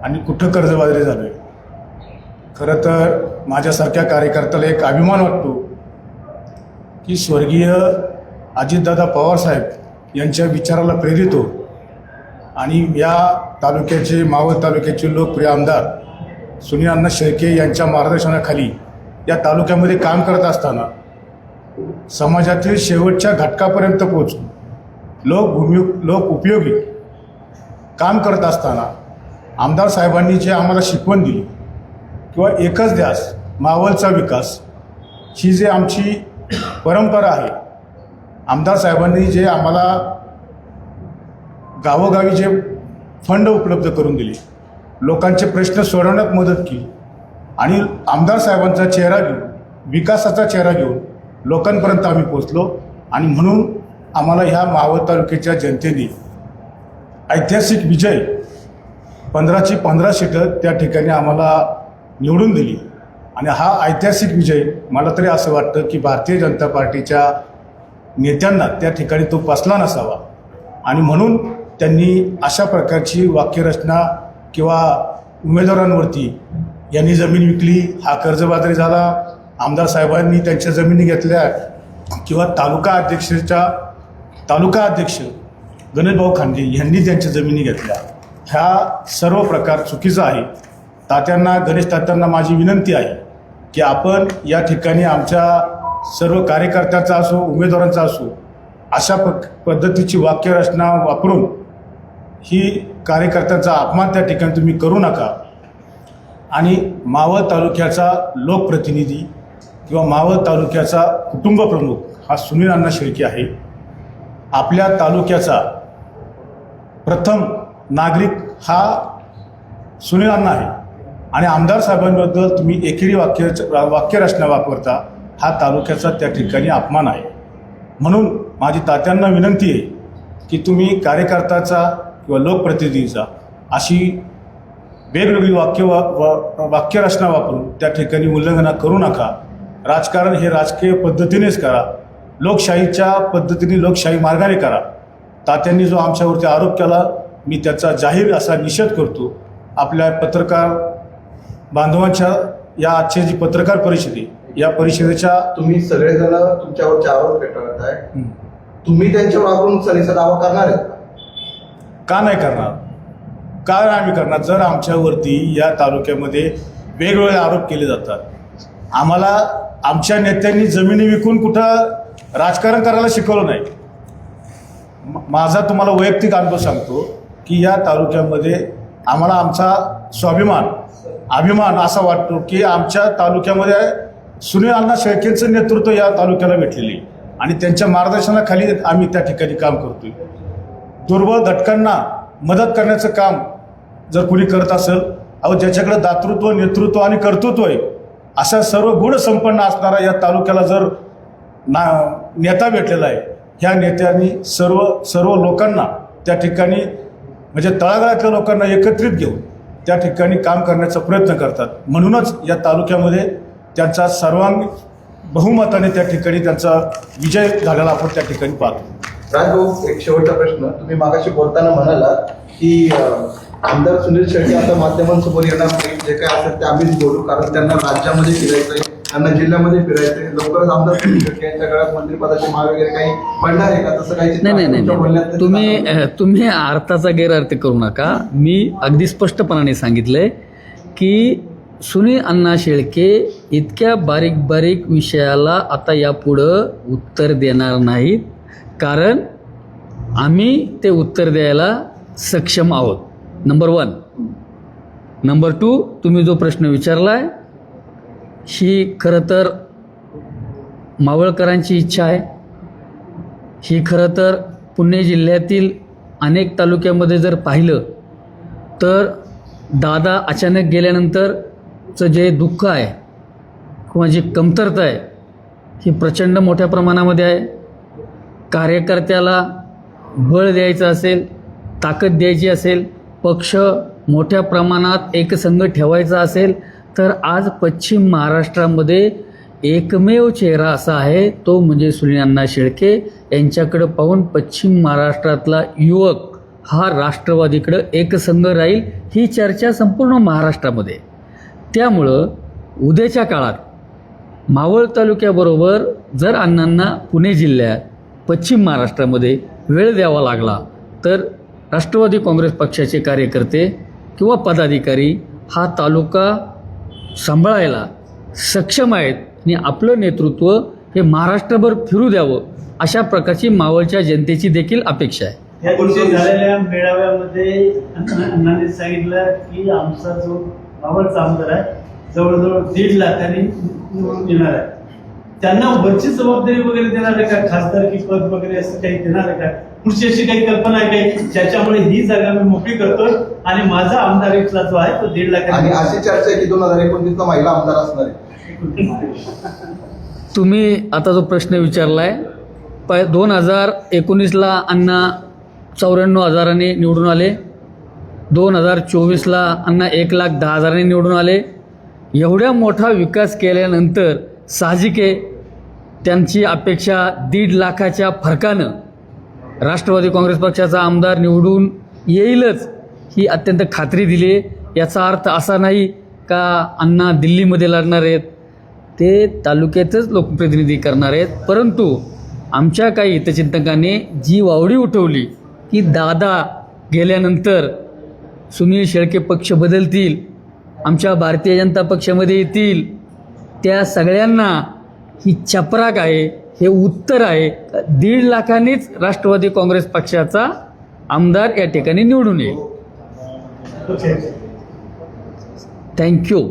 आणि कुठं कर्जबाजारी झालो आहे. खरं तर माझ्यासारख्या कार्यकर्त्याला एक अभिमान वाटतो की स्वर्गीय अजितदादा पवारसाहेब यांच्या विचाराला प्रेरित हो आणि या तालुक्याचे, मावळ तालुक्याचे लोकप्रिय आमदार सुनील अण्णा शेळके यांच्या मार्गदर्शनाखाली या तालुक्यामध्ये काम करत असताना समाजातील शेवटच्या घटकापर्यंत पोहोचून लोक उपयोगी काम करत असताना आमदार साहेबांनी जे आम्हाला शिकवण दिली किंवा एकच ध्यास मावळचा विकास, ही जे आमची परंपरा आहे, आमदार साहेबांनी जे आम्हाला गावोगावी जे फंड उपलब्ध करून दिले, लोकांचे प्रश्न सोडवण्यात मदत केली आणि आमदार साहेबांचा चेहरा घेऊन, विकासाचा चेहरा घेऊन लोकांपर्यंत आम्ही पोचलो. आणि म्हणून आम्हाला ह्या मावळ तालुक्याच्या जनतेने ऐतिहासिक विजय 15ची 15 सीटं त्या ठिकाणी आम्हाला निवडून दिली. आणि हा ऐतिहासिक विजय मला तरी असं वाटतं की भारतीय जनता पार्टीच्या नेत्यांना त्या ठिकाणी तो पचला नसावा आणि म्हणून त्यांनी अशा प्रकारची वाक्यरचना किंवा उमेदवारांवरती यांनी जमीन विकली, हा कर्जबाजारी झाला, आमदार साहेबांनी त्यांच्या जमिनी घेतल्या किंवा तालुका अध्यक्ष गणेशभाऊ खांडे यांनी त्यांच्या जमिनी घेतल्या, ह्या सर्व प्रकार चुकीचा आहे. गणेश तात्यांना माझी विनंती आहे की आपण या ठिकाणी आमच्या सर्व कार्यकर्त्यांचा असो, उमेदवारांचा असो, अशा पद्धतीची वाक्यरचना वापरून ही कार्यकर्त्यांचा अपमान त्या ठिकाणी तुम्ही करू नका. आणि मावळ तालुक्याचा लोकप्रतिनिधी किंवा मावळ तालुक्याचा कुटुंब प्रमुख हा सुनील अण्णा शेळके आहे. आपल्या तालुक्याचा प्रथम नागरिक हा सुनील अण्णा आहे आणि आमदार साहेबांबद्दल तुम्ही एकेरी वाक्यरचना वापरता, हा तालुक्याचा त्या ठिकाणी अपमान आहे. म्हणून माझी तात्यांना विनंती आहे की तुम्ही कार्यकर्त्याचा किंवा लोकप्रतिनिधीचा अशी वेगवेगळी वाक्यरचना वापरून त्या ठिकाणी उल्लंघन करू नका. राजकारण हे राजकीय पद्धतीनेच करा, लोकशाहीच्या पद्धतीने, लोकशाही मार्गाने करा. तात्यांनी जो आमच्यावरती आरोप केला, मी त्याचा जाहीर असा निषेध करतो. आपल्या पत्रकार बांधवांच्या या आजची जी पत्रकार परिषद आहे, या परिषदेच्या तुम्ही सगळेजण तुमच्यावरचे आरोप फेटाळताय, तुम्ही त्यांच्यावर आपण सरीचा दावा करणार आहेत का? नाही करणार. काय आम्ही करणार? जर आमच्यावरती या तालुक्यामध्ये वेगवेगळे आरोप केले जातात, आम्हाला आमच्या नेत्यांनी जमिनी विकून कुठं राजकारण करायला शिकवलं नाही. माझा तुम्हाला वैयक्तिक अनुभव सांगतो की या तालुक्यामध्ये आम्हाला आमचा अभिमान असा वाटतो की आमच्या तालुक्यामध्ये सुनील अण्णा शेळकेंचं नेतृत्व या तालुक्याला भेटलेले आणि त्यांच्या मार्गदर्शनाखाली आम्ही त्या ठिकाणी काम करतोय. दुर्बल घटकांना मदत करण्याचं काम जर कुणी करत असेल, ज्याच्याकडे दातृत्व, नेतृत्व आणि कर्तृत्व आहे, अशा सर्व गुण संपन्न असणारा या तालुक्याला जर नेता भेटलेला आहे, ह्या नेत्यांनी सर्व लोकांना त्या ठिकाणी म्हणजे तळागाळातल्या लोकांना एकत्रित घेऊन त्या ठिकाणी काम करण्याचा प्रयत्न करतात. म्हणूनच या तालुक्यामध्ये त्यांचा सर्वांगी बहुमताने त्या ठिकाणी त्यांचा विजय झालेला आपण त्या ठिकाणी पाहतो. राजभाऊ, एक शेवटचा प्रश्न. तुम्ही मागाशी बोलताना म्हणाला की आमदार सुनील शेळके आता माध्यमांसमोर येणार नाही, जे काय असेल ते आम्हीच बोलू, कारण त्यांना राज्यामध्ये फिरायचंय, त्यांना जिल्ह्यामध्ये फिरायचंय. लवकरच आमदार सुनील शेळके यांच्या गळ्यात मंत्रिपदाची माळ वगैरे काही पडणार आहे का? तसं काही नाही. तुम्ही अर्थाचा गैरअर्थ करू नका. मी अगदी स्पष्टपणाने सांगितलंय की सुनील अण्णा शेळके इतक्या बारीक विषयाला आता यापुढं उत्तर देणार नाहीत, कारण आम्ही ते उत्तर द्यायला सक्षम आहोत. नंबर 1. नंबर 2, तुम्ही जो प्रश्न विचारलाय ही खरं तर मावळकरांची इच्छा आहे. ही खरं तर पुणे जिल्ह्यातील अनेक तालुक्यामध्ये जर पाहिलं तर दादा अचानक गेल्यानंतरचं जे दुःख आहे किंवा जी कमतरता आहे ही प्रचंड मोठ्या प्रमाणामध्ये आहे. कार्यकर्त्याला बळ द्यायचं असेल, ताकद द्यायची असेल, पक्ष मोठ्या प्रमाणात एकसंघ ठेवायचा असेल तर आज पश्चिम महाराष्ट्रामध्ये एकमेव चेहरा असा आहे तो म्हणजे सुनील अण्णा शेळके. यांच्याकडं पाहून पश्चिम महाराष्ट्रातला युवक हा राष्ट्रवादीकडं एकसंघ राहील ही चर्चा संपूर्ण महाराष्ट्रामध्ये. त्यामुळं उद्याच्या काळात मावळ तालुक्याबरोबर जर अण्णांना पुणे जिल्ह्यात पश्चिम महाराष्ट्रामध्ये वेळ द्यावा लागला तर राष्ट्रवादी काँग्रेस पक्षाचे कार्यकर्ते किंवा पदाधिकारी हा तालुका सांभाळायला सक्षम आहेत आणि आपलं नेतृत्व हे महाराष्ट्रभर फिरू द्यावं अशा प्रकारची मावळच्या जनतेची देखील अपेक्षा आहे. या दिवशी झालेल्या मेळाव्यामध्ये अण्णांनी सांगितलं की आमचा जो मावळचा आमदार आहे जवळजवळ 1.5 लाखांनी निवडून येणार आहे. त्यांना वरची जबाबदारी वगैरे देणार आहे का, खासदारकी पद वगैरे असं काही देणार आहे का, पुढची अशी काही कल्पना आहे काही ज्याच्यामुळे ही जागा मी मोकळी करतोय आणि माझा आमदार इथला जो आहे तो 1.5 लाख. आणि अशी चर्चा आहे की 2029 ला महिला आमदार असणार आहे. तुम्ही आता जो प्रश्न विचारलाय 2019ला अण्णा 94,000 निवडून आले, 2024ला अण्णा 1,10,000 निवडून आले. एवढ्या मोठा विकास केल्यानंतर साहजिक आहे त्यांची अपेक्षा 1.5 लाखाच्या फरकानं राष्ट्रवादी काँग्रेस पक्षाचा आमदार निवडून येईलच ही अत्यंत खात्री दिली. याचा अर्थ असा नाही का अण्णा दिल्लीमध्ये लढणार आहेत, ते तालुक्यातच लोकप्रतिनिधी करणार आहेत. परंतु आमच्या काही हितचिंतकांनी जी वावडी उठवली की दादा गेल्यानंतर सुनील शेळके पक्ष बदलतील, आमच्या भारतीय जनता पक्षामध्ये येतील, त्या सगळ्यांना ही चपराक आहे, हे उत्तर आहे. 1.5 लाखांनीच राष्ट्रवादी काँग्रेस पक्षाचा आमदार या ठिकाणी निवडून येईल. थँक्यू.